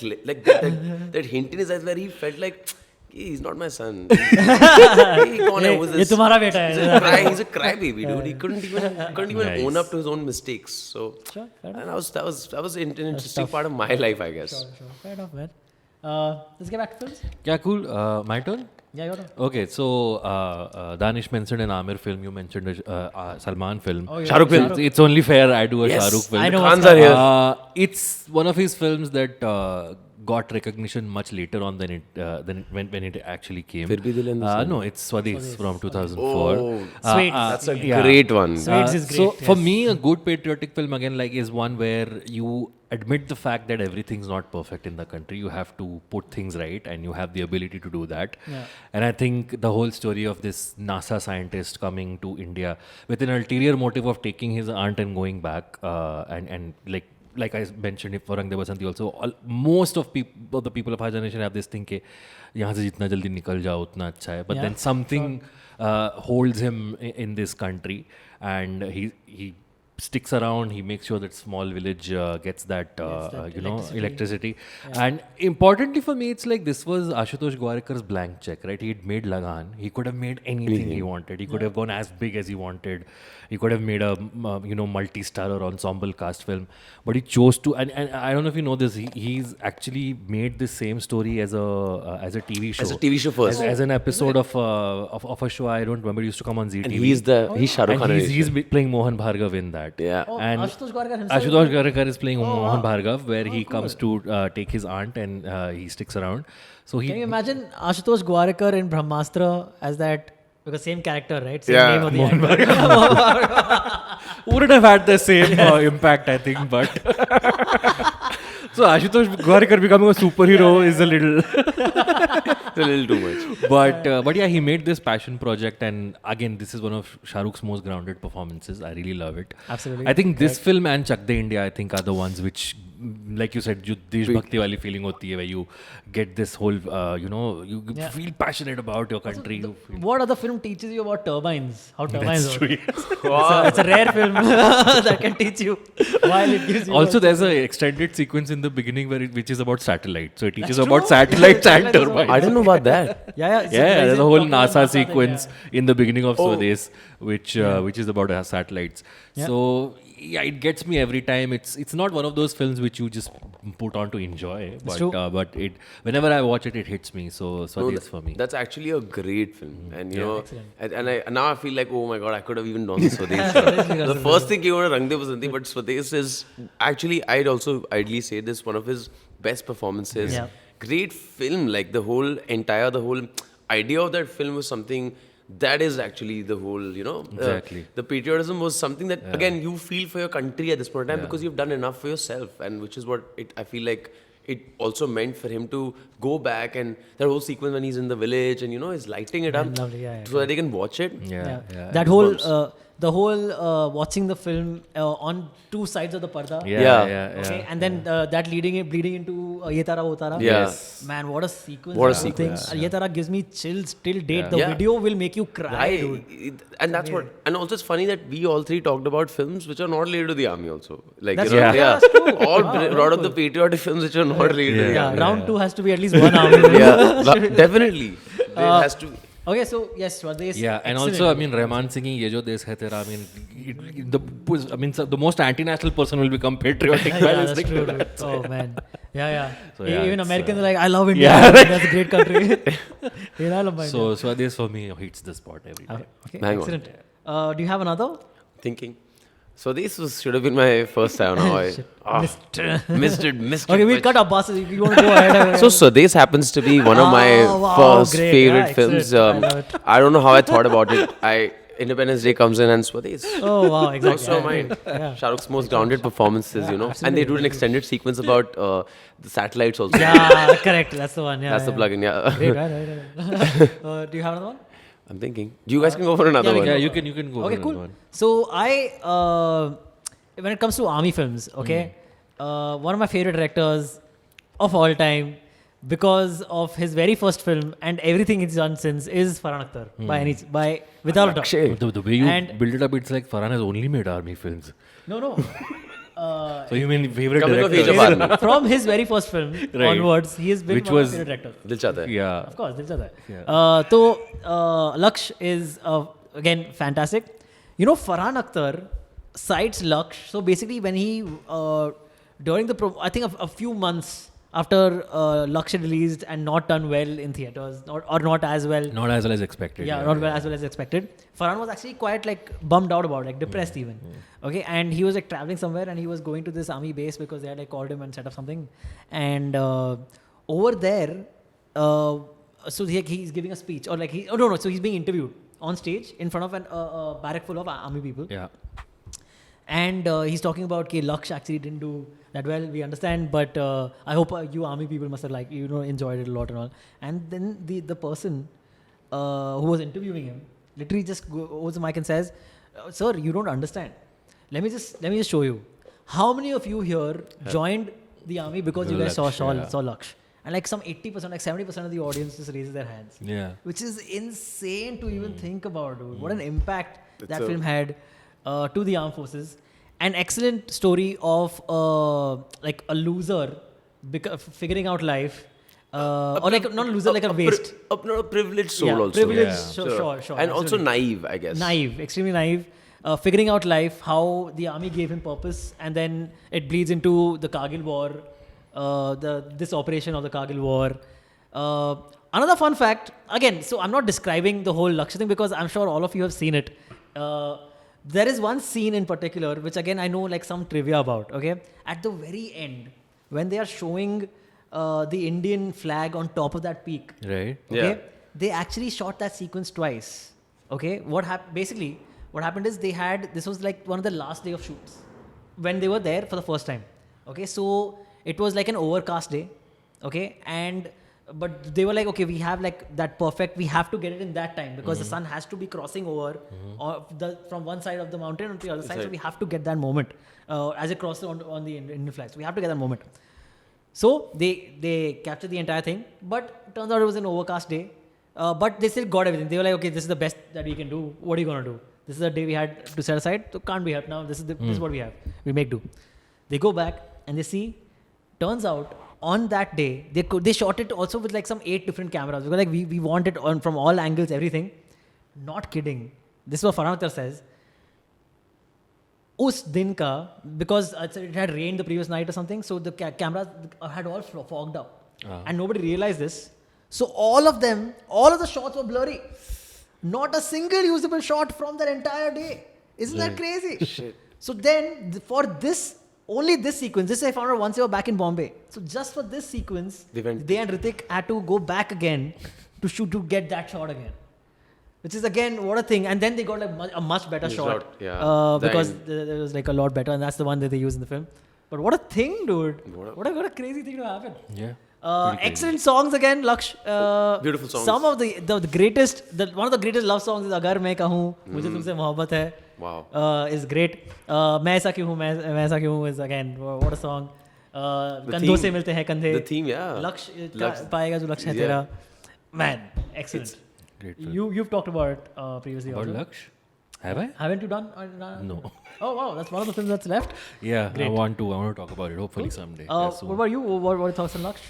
that hint in his eyes where he felt like, he's not my son. ये तुम्हारा बेटा है. He's a crybaby, dude. He couldn't even Nice. own up to his own mistakes. So, Sure, fair and that was an interesting part of my life, I guess. Sure. Fair enough, man. Let's get back to films. Yeah, cool. My turn? Yeah, your turn. Okay, so Danish mentioned an Amir film. You mentioned a Salman film. Oh, yeah. Shah Rukh film. It's only fair I do a Yes, Shah Rukh film. I know Khans what's are here. It's one of his films that got recognition much later on than when it actually came. Fir bhi dil hai Hindustan. No, it's Swades from 2004. Oh, Sweet. That's a yeah. great one. Sweets is great. So for yes. me, a good patriotic film again is one where you admit the fact that everything's not perfect in the country. You have to put things right, and you have the ability to do that. Yeah. And I think the whole story of this NASA scientist coming to India with an ulterior motive of taking his aunt and going back, and like I mentioned for Rang De Basanti also, most of the people of our generation have this thing कि यहाँ से जितना जल्दी निकल जाओ उतना अच्छा है. But then something holds him in this country, and he sticks around. He makes sure that small village gets that electricity. And importantly for me, it's like this was Ashutosh Gowarekar's blank check, right? He had made Lagan. He could have made anything he wanted. He could have gone as big as he wanted. He could have made a multi-star or ensemble cast film, but he chose to. And I don't know if you know this. He's actually made the same story as a TV show. As a TV show first. As an episode of a show I don't remember. It used to come on ZTV. And he's Shah Rukh Khan. And he's playing Mohan Bhargav in that. Yeah. Oh, And Ashutosh Gowarekar himself. Ashutosh Gowarekar is playing Mohan Bhargav, where he comes to take his aunt, and he sticks around. So Can you imagine Ashutosh Gowarekar in Brahmastra as that? Because same character, right? Same Yeah. name of the actor. wouldn't have had the same impact, I think, but so Ashutosh Gowarekar becoming a superhero is a little It's a little too much. but yeah, he made this passion project, and again, this is one of Shah Rukh's most grounded performances. I really love it. Absolutely. I think this film and Chak De India, I think, are the ones which, like you said, जो देशभक्ति वाली feeling होती है, where you get this whole, you feel passionate about your country. You feel What other film teaches you about turbines? How turbines that's work? true. It's a rare film that can teach you while it gives you. Also, there's a extended sequence in the beginning which is about satellites. So it teaches about satellites and turbines. I didn't know about that. Yeah. Yeah, there's a whole NASA Something, sequence in the beginning of Oh. Swades, which is about satellites. Yeah. So yeah, it gets me every time. It's not one of those films which you just put on to enjoy, true. but it whenever I watch it, it hits me. So No, Swades for me. That's actually a great film. And you know, Excellent. and now I feel like, oh my god, I could have even done Swades. The first thing you want to Rang De Basanti, but Swades is actually, I'd also idly say this, one of his best performances. Yeah. Great film, like the whole idea of that film was something that is actually the whole, Exactly. the patriotism was something that, again, you feel for your country at this point in time because you've done enough for yourself, and which is what I feel like it also meant for him to go back, and that whole sequence when he's in the village and, he's lighting it up Lovely, yeah. so that they can watch it. Yeah. That whole the whole watching the film on two sides of the parda. Yeah. Okay, and then that bleeding into Ye Tara Wo Tara. Yes. Man, what a sequence! What a that whole sequence. thing. Ye Tara gives me chills till date. The Yeah. video will make you cry, dude. And that's what. And also, it's funny that we all three talked about films which are not related to the army. Also, like That's you know, true. Yeah, that's true. all Wow, a lot of the patriotic films which are not related to the Yeah, army. round 2 has to be at least one hour. Yeah, definitely. There has to. Okay, so yes, Swades. Yeah, and excellent. also, I mean, Rahman singing "Ye Jo Desh Hai Tera." I mean, the most anti-national person will become patriotic. Yeah, while that's listening true, to that. dude. Oh man, yeah. So, yeah, Even it's, Americans are like, I love India. yeah. That's a great country. Yeah, I love India. So Swades for me hits the spot every time. Okay, Hang on. excellent. Do you have another? Thinking. So should have been my first time. Now I Missed. missed it. Okay, we'll cut our buses if you want to go ahead. So Swades happens to be one of my wow, first great. favorite Yeah, films. excellent. I love it. I don't know how I thought about it. Independence Day comes in and Swades. Oh wow, exactly. Also mine. Shah Rukh's most grounded performances, you know. And they do an extended sequence about the satellites also. Yeah, correct. That's the one. Yeah, That's the plugin, yeah. Great, right. Do you have another one? I'm thinking. You guys can go for another Yeah, we one. Yeah, you can go. Okay, for cool. another one. So when it comes to army films, okay, one of my favorite directors of all time, because of his very first film and everything he's done since, is Farhan Akhtar without a doubt. Akshay. The way you And- build it up, it's like Farhan has only made army films. No. So you mean favorite Coming of director? age of army. From his very first film Right. onwards, he has been Which one of was- my favorite directors. Dil Chahta Hai. Yeah. Of course, Dil Chahta Hai. Yeah. So Laksh is again fantastic. You know, Farhan Akhtar cites Laksh. So basically, when he during I think a few months after Laksh had released and not done well in theaters, or not as well. Not as well as expected. Yeah, not as well as expected. Farhan was actually quite like bummed out about it, like depressed even. Okay, and he was like traveling somewhere and he was going to this army base because they had like called him and set up something. And over there, so he's giving a speech, or like so he's being interviewed on stage in front of a barrack full of army people. Yeah. And he's talking about Laksh actually didn't do that well. We understand, but I hope you army people must have enjoyed it a lot and all. And then the person who was interviewing him literally just goes to the mic and says, "Sir, you don't understand. Let me just show you. How many of you here joined the army because you guys saw Laksh?" And like some 80%, like 70% of the audience just raises their hands. Yeah. Which is insane to even think about, dude. What an impact that film had to the armed forces. An excellent story of like a loser figuring out life. Or like not a loser, like a waste. Not a privileged soul Yeah, also. privileged, Yeah. sure. And also absolutely. naive, I guess. Naive, extremely naive. Figuring out life, how the army gave him purpose, and then it bleeds into the Kargil war, this operation of the Kargil war. Another fun fact, again, so I'm not describing the whole Lakshya thing because I'm sure all of you have seen it. There is one scene in particular, which again I know like some trivia about, okay? At the very end, when they are showing the Indian flag on top of that peak, Right. okay, Yeah. they actually shot that sequence twice. Okay, what happened is this was like one of the last day of shoots when they were there for the first time. Okay, so it was like an overcast day. Okay, but they were like, okay, we have like that perfect, we have to get it in that time because the sun has to be crossing over from one side of the mountain to the other side. So we have to get that moment as it crosses on the Indian flag. So we have to get that moment. So they captured the entire thing, but turns out it was an overcast day. But they still got everything. They were like, okay, this is the best that we can do. What are you gonna do? This is the day we had to set aside. So can't be helped now. This is what we have. We make do. They go back and they see. Turns out on that day they shot it also with like some 8 different cameras. Because like we want it on from all angles, everything. Not kidding. This is what Farhan Akhtar says. Us din ka, because it had rained the previous night or something, so the cameras had all fogged up, and nobody realized this. So all of the shots were blurry. Not a single usable shot from that entire day. Isn't that crazy? Shit. So then for only this sequence, this I found out once they were back in Bombay. So just for this sequence, they and Hrithik had to go back again to get that shot again. Which is again, what a thing. And then they got like a much better shot. Yeah. Because it was like a lot better, and that's the one that they use in the film. But what a thing, dude. What a crazy thing to happen. Yeah. Excellent songs again, Laksh. Beautiful songs. Some of the greatest, one of the greatest love songs is Agar Main Kahun, Mujhe Tumse Mohabbat Hai. Wow. Is great. मैं ऐसा क्यों हूँ, मैं ऐसा क्यों हूँ is again what a song. कंधों से मिलते हैं कंधे. The theme, yeah. लक्ष्य पाएगा जो लक्ष्य है तेरा. Man, excellent. Great film. You've talked about it previously About also. Laksh? Have I? Haven't you done? No. Oh wow, that's one of the films that's left. Yeah, I want to talk about it. Hopefully someday. What about you? What are your thoughts on Laksh?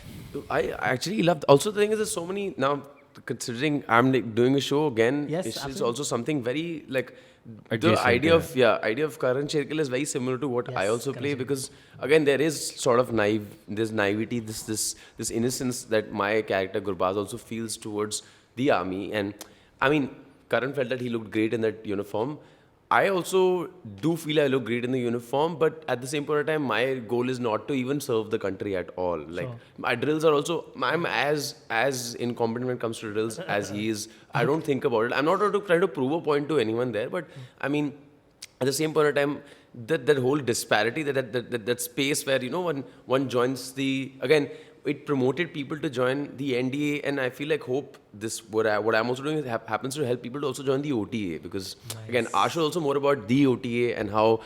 I actually loved. Also, the thing is, there's so many now. Considering I'm like, doing a show again, Yes, it's absolutely. also something very like the Adjacent, idea of Karan Shergill is very similar to what I Yes, also Karan play, Shergill. because again there is sort of there's naivety, this innocence that my character Gurbaz also feels towards the army. And I mean, Karan felt that he looked great in that uniform. I also do feel I look great in the uniform, but at the same point of time, my goal is not to even serve the country at all. Like my drills are also, I'm as incompetent when it comes to drills as he is. I don't think about it. I'm not trying to prove a point to anyone there, but I mean, at the same point of time, that whole disparity, that space where one joins again. It promoted people to join the NDA, and I feel like what I'm also doing happens to help people to also join the OTA, because again, our show is also more about the OTA and how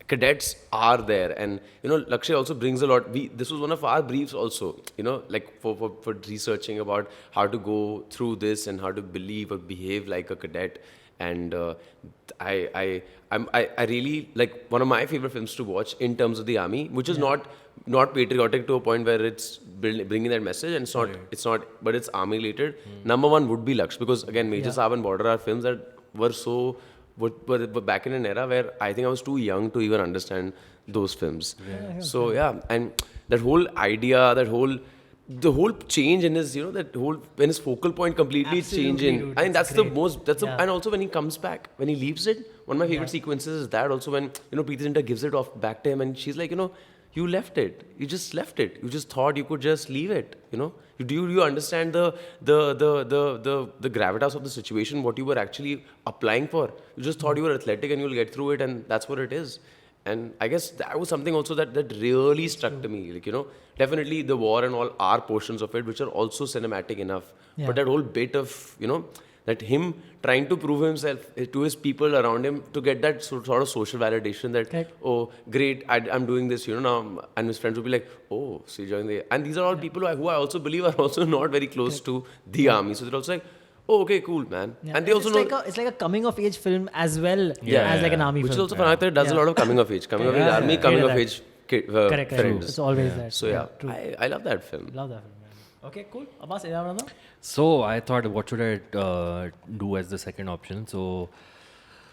cadets are there. And Lakshay also brings a lot. This was one of our briefs also, like for researching about how to go through this and how to believe or behave like a cadet. And I really like, one of my favorite films to watch in terms of the army, which is not patriotic to a point where it's bringing that message, and it's not, but it's army related. Number one would be Laksh, because again, Major Saab and Border are films that were back in an era where I think I was too young to even understand those films. So and that whole idea, the whole change in his, when his focal point completely Absolutely, changing. dude, I think that's great. and also when he comes back, when he leaves it, one of my favorite sequences is that also when, Preeti Zinta gives it off back to him, and she's like, you left it. You just left it. You just thought you could just leave it. Do you understand the gravitas of the situation, what you were actually applying for? You just thought you were athletic and you'll get through it, and that's what it is. And I guess that was something also that really struck to me. Like, definitely the war and all are portions of it which are also cinematic enough. Yeah. But that whole bit of, that him trying to prove himself to his people around him to get that sort of social validation that, Correct. oh, great, I'm doing this, now. And his friends would be like, oh, so you're joining the... And these are all people who I also believe are also not very close to the army. So they're also like, oh, okay, cool, man. Yeah. And they also know... It's like a coming of age film as well Yeah, as like an army Which is film. also Panath does a lot of coming of age. Coming of age army, coming of age Correct. friends. It's always that. So yeah, True. I love that film. Love that film, man. Okay, cool. Abbas, another? So I thought, what should I do as the second option? So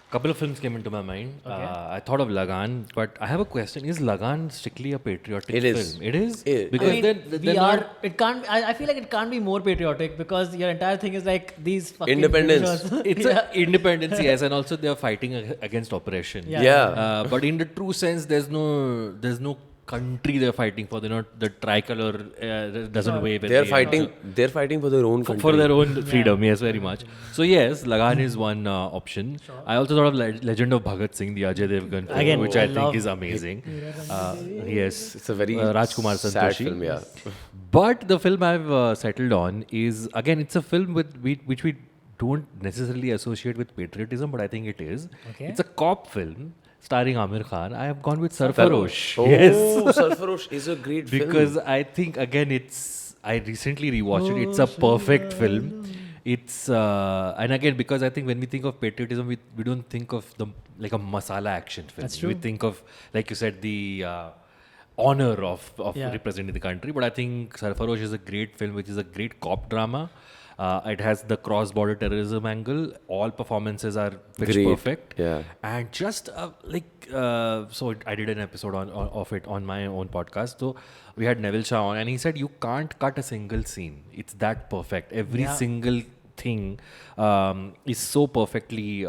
a couple of films came into my mind. I thought of Lagan, but I have a question. Is Lagan strictly a patriotic It is. film? It is? It- Because I mean, they're not- it can't, I feel like it can't be more patriotic because your entire thing is like these fucking Independence. Britishers. It's a independence, yes, and also they are fighting against oppression. Yeah. Yeah. But in the true sense, there's no country they're fighting for. They're not, the tricolor doesn't wave. at They're the- They're fighting for their own country. for their own freedom, yes, very much. So yes, Lagan is one option. I also thought of Legend of Bhagat Singh, the Ajay Devgan film, Again, which I I love think is amazing. Yes, It's a very Rajkumar sad Santoshi. film, yeah. But the film I've settled on is, again, it's a film which we don't necessarily associate with patriotism, but I think it is. Okay. It's a cop film starring Amir Khan. I have gone with Sarfarosh. Oh, Yes. Sarfarosh is a great film. Because I think, again, I recently rewatched it. It's a perfect film. It's and again, because I think when we think of patriotism, we don't think of like a masala action film. That's true. We think of, like you said, the honor of Yeah. representing the country. But I think Sarfarosh is a great film, which is a great cop drama. It has the cross-border terrorism angle. All performances are pitch Great. perfect. Yeah. And just so I did an episode of it on my own podcast. So we had Neville Shah on, and he said you can't cut a single scene. It's that perfect. Every Yeah. single thing is so perfectly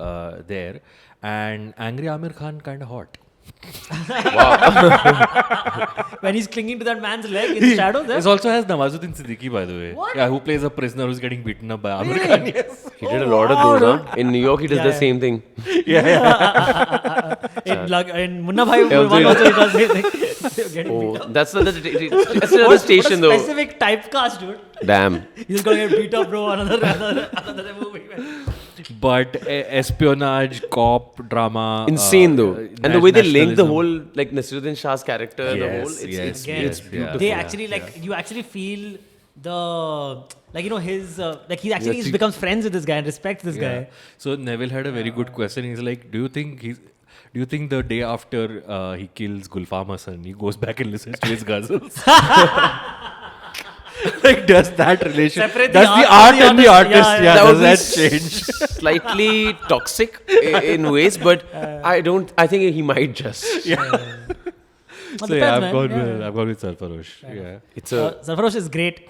there. And angry Amir Khan kind of hot. When he's clinging to that man's leg in the shadow there. This also has Nawazuddin Siddiqui, by the way. What? Yeah, who plays a prisoner who's getting beaten up by Amir Khan. Yes. He did a lot of those, huh? In New York, he does the same thing. In Munna Bhai, one also he does the same thing. Oh, that's another station, though. Specific typecast, dude. Damn. He's gonna get beat up, bro. Another movie. Man. but espionage, cop, drama. Insane though. And the way they link the nationalism. whole, like Nasiruddin Shah's character, the whole, it's Again, beautiful. they actually you actually feel the his like he actually becomes friends with this guy and respects this guy. So Neville had a very good question. He's like, do you think the day after he kills Gulfam Hassan, he goes back and listens to his ghazals? Like, does that relation, Separate does the art and the artist, yeah. does would that be change? slightly toxic in ways, but I think he might just. So depends, yeah, man. I've gone with Sarfarosh. Yeah. It's a Sarfarosh is great.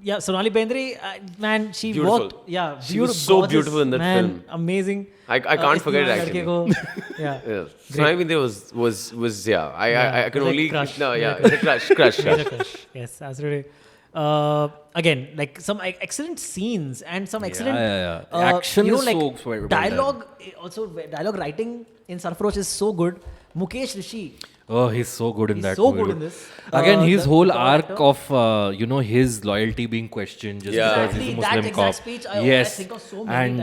Yeah, Sonali Bendre, man, she Beautiful. worked. Yeah, She was so gorgeous, beautiful in that man, film. Amazing. I can't forget it Itna actually. ladke ko- yeah. Yeah. So I mean, there was yeah. I can like only crush. no yeah, Like it's a crush. Major crush. Yes, absolutely. Again, like some excellent scenes and some excellent yeah. Action you know, is like so well done. dialogue. Also, dialogue writing in Sarfarosh is so good. Mukesh Rishi, Oh, he's so good in he's that so movie. good in this. Again, his The whole third arc actor. of his loyalty being questioned just Yeah. because he's a Exactly, that Muslim exact cop. speech I yes, think of so many and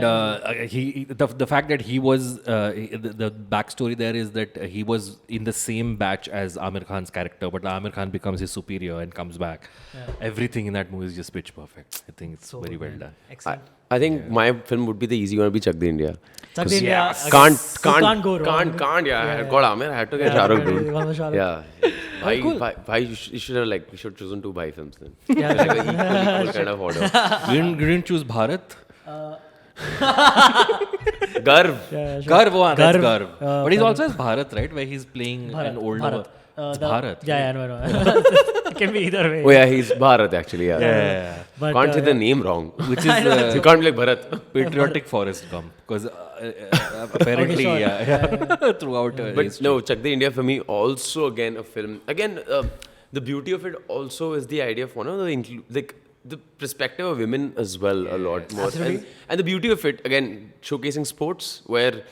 the fact that he was the backstory there is that he was in the same batch as Amir Khan's character, but Amir Khan becomes his superior and comes back. Everything in that movie is just pitch perfect. I think it's very well done. Excellent. I think my film would be the easy one, would be Chak De India. Chak De India, Can't go wrong. Can't. Yeah, God, Amir, I had to get Yeah, Shah Rukh, yeah, dude. yeah, Shah Rukh. Yeah. cool. Bhai, you should have we should have chosen 2 Bhai films then. Yeah. Like a equal kind of order. You didn't choose Bharat? Garv. Yeah, sure. Garv, oh, that's Garv. Garv. But he's also as Bharat, right? Where he's playing an older. Bharat. It's Bharat. Yeah, no. It can be either way. Oh yeah, he's Bharat actually. Yeah. Yeah. But, Can't say the name wrong. Which is You can't be like Bharat. patriotic Forrest Gump. Because apparently, sure. throughout. But history. no, Chak De India for me also again a film. Again, the beauty of it also is the idea of one of the perspective of women as well a lot more. And the beauty of it again showcasing sports where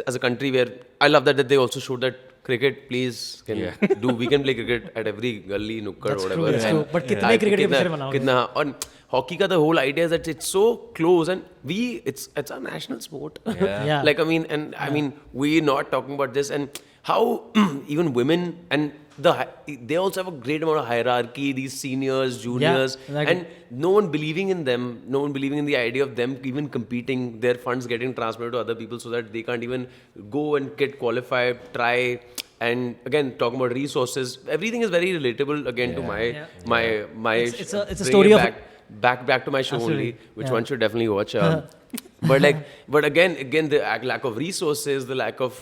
as a country where I love that they also showed that cricket please we can play cricket at every gully nukkad or whatever. That's true. But कितने cricket के picture बनाओगे? कितना और hockey का the whole idea is that it's so close and it's our national sport. Yeah. Like I mean we're not talking about this and how even women and they also have a great amount of hierarchy, these seniors, juniors, exactly. and no one believing in them, no one believing in the idea of them even competing, their funds getting transmitted to other people so that they can't even go and get qualified, try. And again, talking about resources, everything is very relatable again to my. It's a bring story it of back to my show Absolutely. only, which one should definitely watch. But again, the lack of resources, the lack of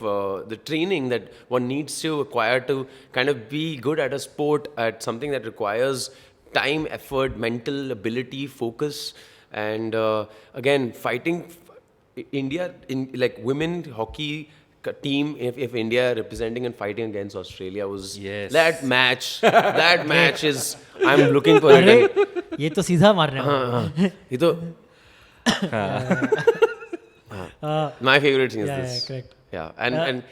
the training that one needs to acquire to kind of be good at a sport, at something that requires time, effort, mental ability, focus, and again, fighting India in like women hockey team if India representing and fighting against Australia was that match. That match is I'm looking for it. अरे ये तो सीधा मारने वाला. ये तो my favorite thing is Yeah, this. correct. Yeah, and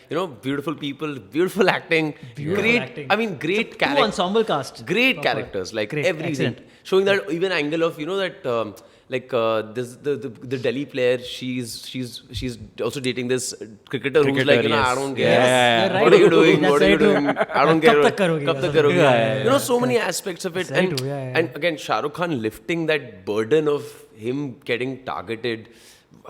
beautiful people, beautiful acting, great. acting. I mean, great Two characters. ensemble cast. Great Proper. characters, like Great, everything, excellent. showing that even angle of that. This the Delhi player, she's also dating this cricketer who's like, I don't care. Yeah. You're right. What are you doing? That's What are you very doing? true. I don't care. कब तक करोगी? कब तक करोगी? So many aspects of it. That's very And, true, yeah. and again, Shah Rukh Khan lifting that burden of him getting targeted,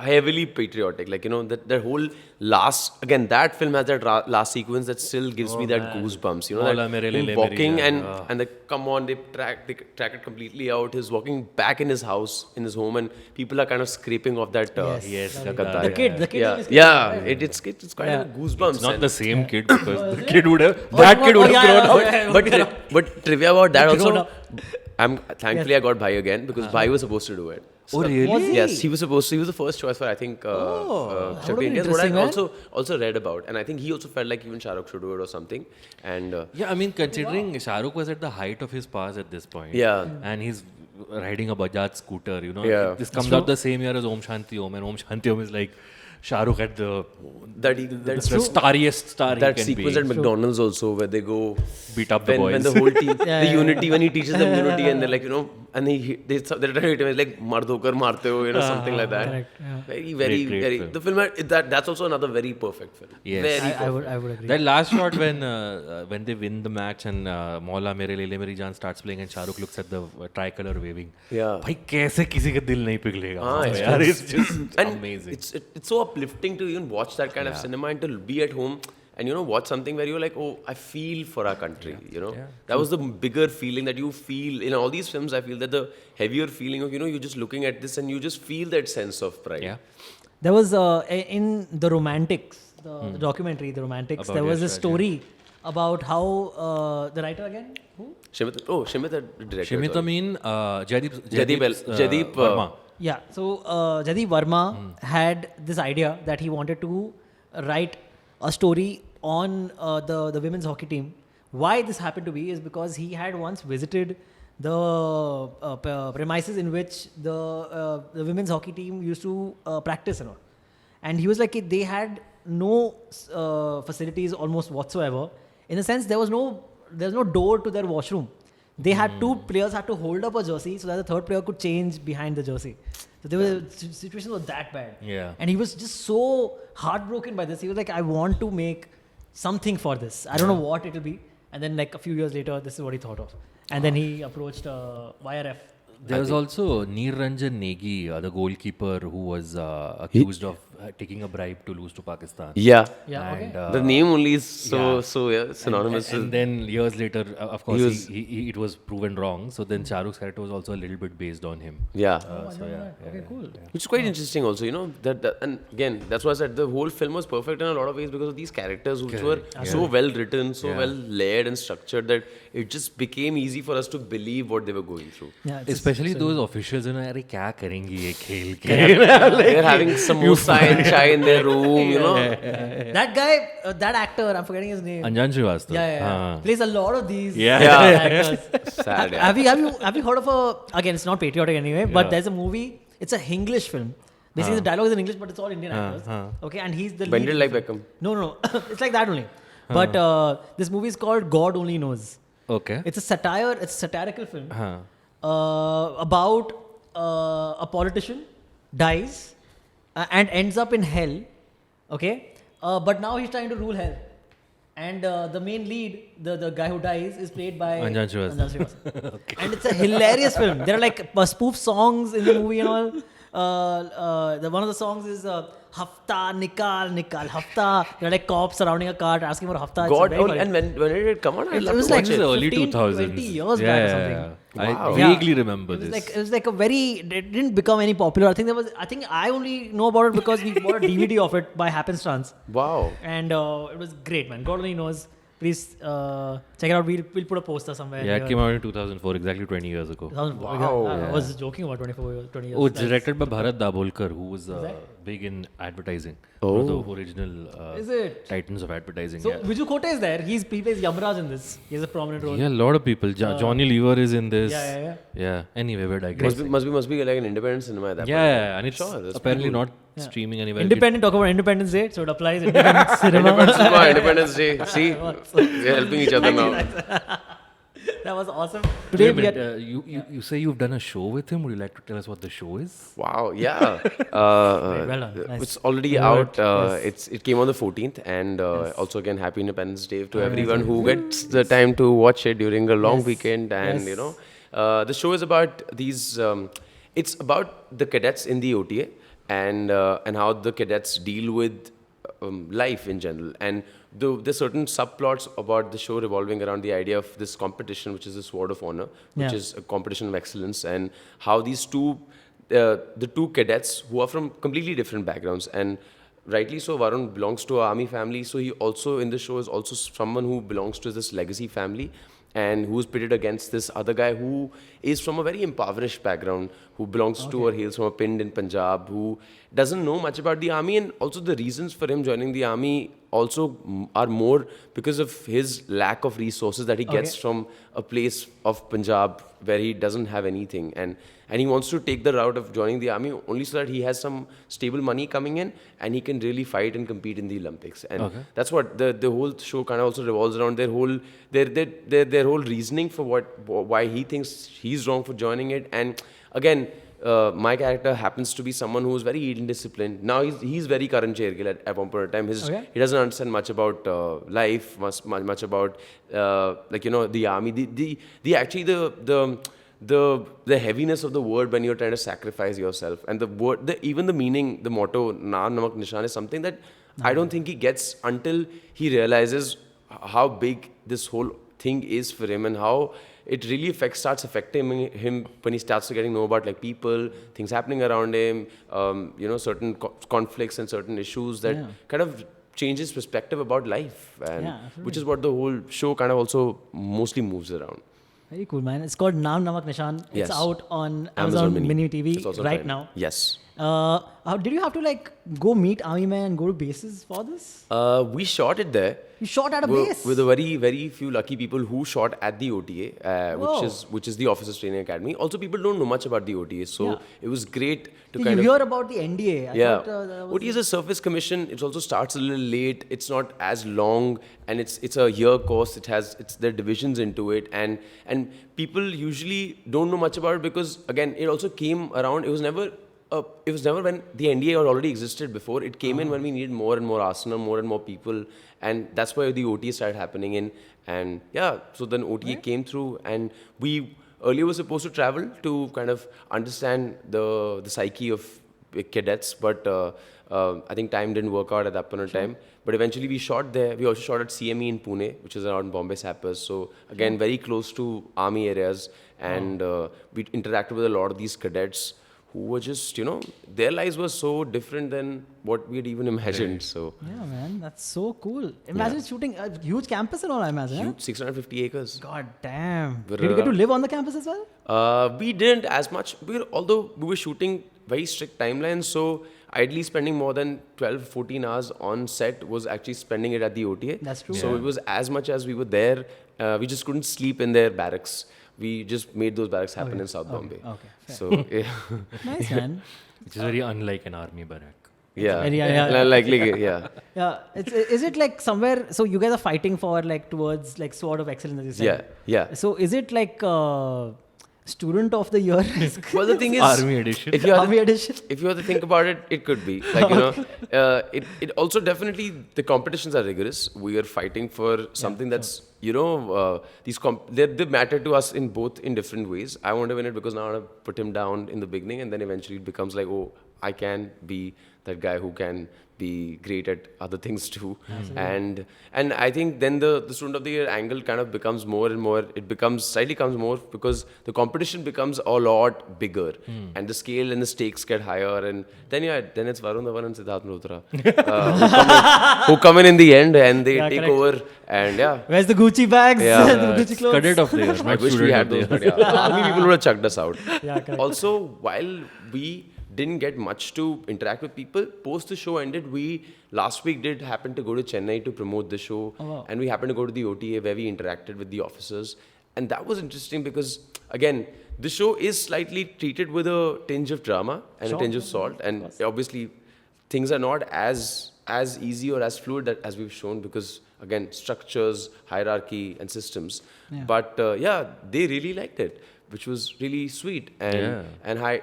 heavily patriotic. Like, that whole that film has that last sequence that still gives me that goosebumps. Ola mere That le him le walking meri jaan. and they come on, they track it completely out. He's walking back in his house, in his home, and people are kind of scraping off that. Yes, Gadar. The kid. Yeah, is yeah. It's quite a goosebumps. It's not and- the same kid because the kid would have grown up. But trivia about that Grown also. up. Thankfully I got Bhai again because Bhai was supposed to do it. Oh, really? Was he? Yes, he was supposed to. He was the first choice for I think Shakti been India. What I interesting, also read about, and I think he also felt like even Shah Rukh should do it or something. And Yeah, I mean, considering Shah Rukh was at the height of his powers at this point. Yeah. And he's riding a Bajaj scooter, Yeah. This comes out the same year as Om Shanti Om, and Om Shanti Om is like Shah Rukh at the starriest star that he can sequence be. at McDonald's also where they go Beat up the when boys. the whole team, Yeah, the yeah, unity, when he teaches them unity and they're like, and they're trying to hit him, it's like mard hokar marte ho, something like that. Correct, yeah. Very Great very film. the film that's also another very perfect film. Yes. Very I would agree. That last shot when they win the match and Maula Mere Lele Meri Jaan starts playing and Shahrukh looks at the tricolor waving. Yeah. भाई कैसे किसी का दिल नहीं पिघलेगा? It's just and amazing. it's so uplifting to even watch that kind of cinema and to be at home and watch something where you're like, oh, I feel for our country. That was the bigger feeling that you feel in all these films. I feel that the heavier feeling of you're just looking at this and you just feel that sense of pride. Yeah. There was in The Romantics, the documentary The Romantics, About there was a Yash Raj, story about how the writer again? Who? Shimita director. Shimita mean Jaideep Verma. Yeah, so Jaideep Verma had this idea that he wanted to write a story on the women's hockey team. Why this happened to be is because he had once visited the premises in which the women's hockey team used to practice and all. And he was like, they had no facilities almost whatsoever. In a sense, there was no door to their washroom. They had two players had to hold up a jersey so that the third player could change behind the jersey. So there was situation was that bad. Yeah. And he was just so heartbroken by this. He was like, I want to make something for this. I don't know what it will be. And then like a few years later, this is what he thought of. And then he approached YRF. There was also Neer Ranjan Negi, the goalkeeper who was accused of taking a bribe to lose to Pakistan. Yeah. Yeah, And, okay. The name only is so synonymous. And then years later, of course, it was proven wrong. So then Shah Rukh's character was also a little bit based on him. Yeah. Okay, cool. Which is quite interesting also, that and again, that's why I said the whole film was perfect in a lot of ways because of these characters which were so well written, so well layered and structured that it just became easy for us to believe what they were going through. Yeah, Especially those officials, अरे क्या करेंगे ये खेल के? They're having samosa and chai in their room, That guy, that actor, I'm forgetting his name. Anjan Srivastava. Yeah. Plays a lot of these Yeah. actors. Sad. Yeah. Have you heard of again, it's not patriotic anyway, but there's a movie, it's a Hinglish film. Basically, the dialogue is in English, but it's all Indian actors. Okay, and he's the lead. Bended like Beckham. No. It's like that only. But this movie is called God Only Knows. Okay. It's a satirical film about a politician dies and ends up in hell. Okay, but now he's trying to rule hell. And the main lead, the guy who dies, is played by Anjan Srivastava. Okay. And it's a hilarious film. There are like spoof songs in the movie and all. One of the songs is Hafta, Nikal, Hafta. There are like cops surrounding a car asking for Hafta. God, and when did it come out? It was like the early 15, 2000s. 20 years back or something. I vaguely remember It was this. it was like a very. It didn't become any popular. I think I only know about it because we bought a DVD of it by happenstance, Wow. and it was great, man. God only knows. Please check it out. We'll put a poster somewhere. Yeah, it came out in 2004, exactly 20 years ago. Wow. I was joking about 20 years. Oh, it's directed by Bharat Dabholkar, who was big in advertising. One of the original Is it? titans of advertising. So yeah. Viju Kote is there. He plays Yamraj in this. He has a prominent role. Yeah, a lot of people. Johnny Lever is in this. Yeah. Yeah. Anyway, we're digressing. Must be like an independent cinema at that point. Yeah, and it's Sure, that's apparently pretty not streaming anywhere. Independent, talk about Independence Day, so it applies. Independent cinema. Independent cinema, Independence Day. See, we're helping each other now. That was awesome. Wait Today a we minute, had. you say you've done a show with him. Would you like to tell us what the show is? Wow, yeah. Well done. Nice. It's already out. It came on the 14th, and also again, Happy Independence Day to everyone who gets the time to watch it during a long weekend. And the show is about these. It's about the cadets in the OTA and how the cadets deal with life in general. And there's certain subplots about the show revolving around the idea of this competition, which is the Sword of Honor, which is a competition of excellence, and how these the two cadets who are from completely different backgrounds, and rightly so, Varun belongs to an army family, so he also in the show is also someone who belongs to this legacy family, and who's pitted against this other guy who is from a very impoverished background, who belongs to or hails from a pind in Punjab, who doesn't know much about the army, and also the reasons for him joining the army also are more because of his lack of resources that he gets from a place of Punjab where he doesn't have anything, and he wants to take the route of joining the army only so that he has some stable money coming in and he can really fight and compete in the Olympics. And that's what the whole show kind of also revolves around. Their whole reasoning for why he thinks he's wrong for joining it. And again, my character happens to be someone who is very indisciplined. Now he's very Karan Chergil at one point in time. He doesn't understand much about life, much about the army. The heaviness of the word when you're trying to sacrifice yourself, and even the meaning, the motto Naam Namak Nishan is something that I don't think he gets until he realizes how big this whole thing is for him and how it really starts affecting him when he starts to getting know about like people, things happening around him, certain conflicts and certain issues that kind of changes perspective about life, and which is what the whole show kind of also mostly moves around. Very cool, man. It's called Naam Namak Nishan. Yes. It's out on Amazon Mini TV right now. Yes. Did you have to like go meet army men and go to bases for this? We shot it there. You shot at a base? With a very, very few lucky people who shot at the OTA, which is the Officers Training Academy. Also, people don't know much about the OTA, so it was great to you hear about the NDA. I thought, OTA is a service commission. It also starts a little late. It's not as long, and it's a year course. It's there are divisions into it, and people usually don't know much about it because again, it also came around. It was never when the NDA already existed before. It came in when we needed more and more arsenal, more and more people, and that's why the OTA started happening in. And so then OTA came through, and we earlier were supposed to travel to kind of understand the psyche of cadets, but I think time didn't work out at that point in time. But eventually we shot there. We also shot at CME in Pune, which is around Bombay Sappers. So again, very close to army areas, and we interacted with a lot of these cadets who were just, their lives were so different than what we had even imagined. So yeah, man, that's so cool. Imagine shooting a huge campus and all, I imagine. Huge, 650 acres. God damn. Did you get to live on the campus as well? We didn't as much, although we were shooting very strict timelines, so ideally spending more than 12-14 hours on set was actually spending it at the OTA. That's true. So it was as much as we were there, we just couldn't sleep in their barracks. We just made those barracks happen in South Bombay. Okay. So, nice, man. Which is very unlike an army barrack. Likely. Yeah. Is it like somewhere? So you guys are fighting for like towards like sword of excellence, as you said. Yeah. So is it like student of the year? Well, the thing is, Army edition. If you have edition. to think about it, it could be like it also definitely the competitions are rigorous. We are fighting for something that's they matter to us in different ways. I want to win it because now I want to put him down in the beginning, and then eventually it becomes like, oh, I can be that guy who can be great at other things too. And I think then the student of the year angle kind of becomes more and more, slightly comes more because the competition becomes a lot bigger and the scale and the stakes get higher, and then it's Varun Dhawan and Siddharth Malhotra who come in the end and they take over, and where's the Gucci bags? The Gucci clothes? Cadet of the year. I wish we had those, but army people would have chucked us out. Also, while we didn't get much to interact with people, post the show ended, we last week did happen to go to Chennai to promote the show, and we happened to go to the OTA where we interacted with the officers, and that was interesting because again, the show is slightly treated with a tinge of drama and a tinge of salt, and obviously things are not as easy or as fluid as we've shown because again, structures, hierarchy and systems, but they really liked it, which was really sweet. And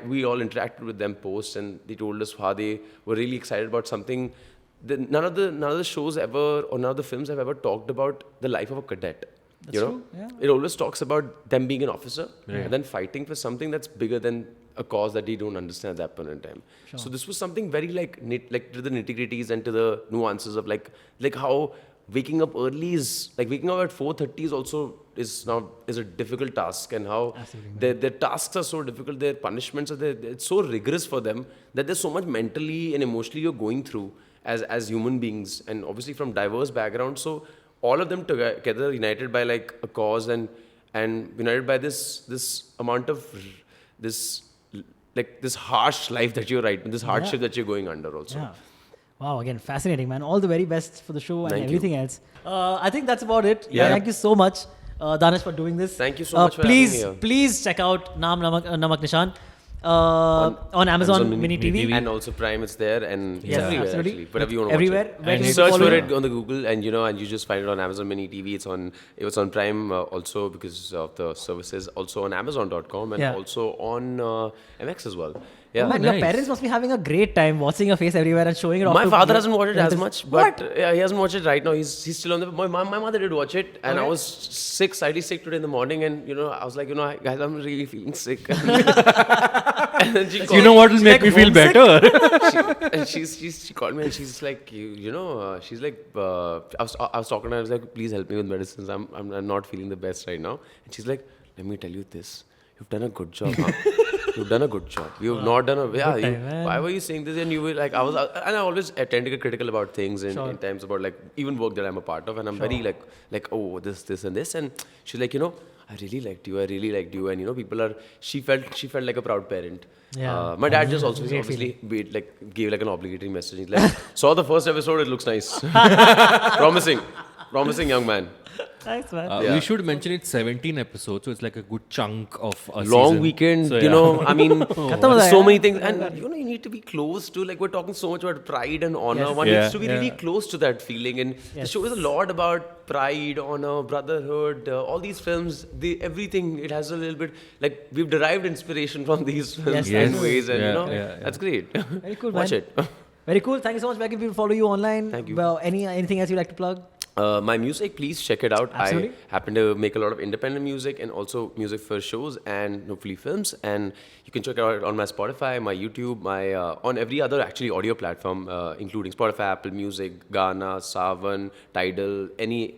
we all interacted with them post, and they told us how they were really excited about something that none of the shows ever, or none of the films have ever talked about the life of a cadet. That's true. Yeah. It always talks about them being an officer and then fighting for something that's bigger than a cause that they don't understand at that point in time. Sure. So this was something very like to the nitty-gritties and to the nuances of like how waking up early is like waking up at 4:30 is also is a difficult task, and how their tasks are so difficult, their punishments it's so rigorous for them that there's so much mentally and emotionally you're going through as human beings, and obviously from diverse backgrounds. So all of them together united by like a cause and united by this amount of this harsh life that you're this hardship that you're going under also. Wow, again, fascinating, man. All the very best for the show and Thank everything else. I think that's about it. Yeah. Thank you so much, Danish, for doing this. Thank you so much for please, having me here. Please check out Namak Nishan on Amazon Mini TV. And also Prime, it's there, and it's Yeah, everywhere absolutely. actually. Whatever you want to Everywhere. watch it. Where And can You people search follow for you? it on the Google, and you just find it on Amazon Mini TV. It's on Prime also because of the services. Also on Amazon.com and Yeah. also on MX as well. Yeah. Man, nice. your parents must be having a great time watching your face everywhere and showing it off. My to father hasn't watched it as relatives. much, but yeah, he hasn't watched it right now. He's still on the. My mother did watch it, and I Okay. was slightly sick today in the morning, and I was like, guys, I'm really feeling sick. and then she called You know what will make me feel better? and she called me and she's like, she's like, I was talking to her. I was like, please help me with medicines. I'm not feeling the best right now. And she's like, let me tell you this. You've done a good job, huh? You've done a good job. You've not done a why were you saying this? And you were like, and I always tend to get critical about things in times about like even work that I'm a part of, and I'm very like oh this and this, and she's like, I really liked you, and she felt like a proud parent. Yeah. My dad just also obviously gave like an obligatory message. He's like, saw the first episode, it looks nice, promising young man. Thanks, man. Yeah. We should mention it's 17 episodes, so it's like a good chunk of a Long season. weekend, So, yeah. I mean, Khatam ho so jayega. many things, and you need to be close to, like, we're talking so much about pride and honor. Yes. One Yeah, needs to be really yeah. close to that feeling, and the Yes. show is a lot about pride, honor, brotherhood. All these films, everything, it has a little bit like we've derived inspiration from these films Yes, in yes. ways, and Yeah. that's great. Very cool, Watch man. it. Very cool. Thank you so much. Where can people follow you online? Thank you. Well, anything else you'd like to plug? My music, please check it out. Absolutely. I happen to make a lot of independent music and also music for shows and hopefully films. And you can check it out on my Spotify, my YouTube, my on every other actually audio platform, including Spotify, Apple Music, Gaana, Saavn, Tidal, any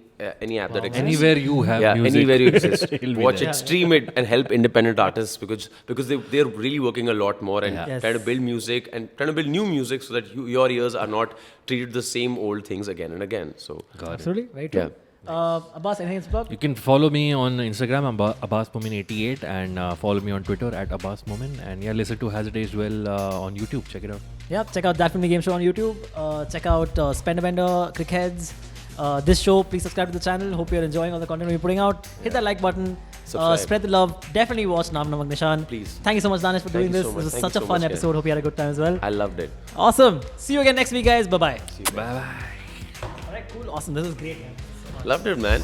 app that exists. Anywhere you have music. Anywhere you exist, It'll be watch there. it, stream it, and help independent artists because they're really working a lot more and Yes. trying to build music and trying to build new music so that your ears are not treated the same old things again and again. So Absolutely. Very true. Abbas, anything else to plug? You can follow me on Instagram, AbbasMomin88, and follow me on Twitter at AbbasMomin. And yeah, listen to Has It Aged Well on YouTube. Check it out. Yeah, check out That Film Game Show on YouTube. Check out Spender Bender, Crickheads. This show, please subscribe to the channel. Hope you're enjoying all the content we're putting out. Hit that like button. Subscribe. Spread the love. Definitely watch Namak Nishan. Please. Thank you so much, Danish, for doing Thank you this. so much. This was Thank such you a so fun much, episode. Hope you had a good time as well. I loved it. Awesome. See you again next week, guys. Bye-bye. See you. Bye bye. All right, cool. Awesome. This is great, man. Loved it, man.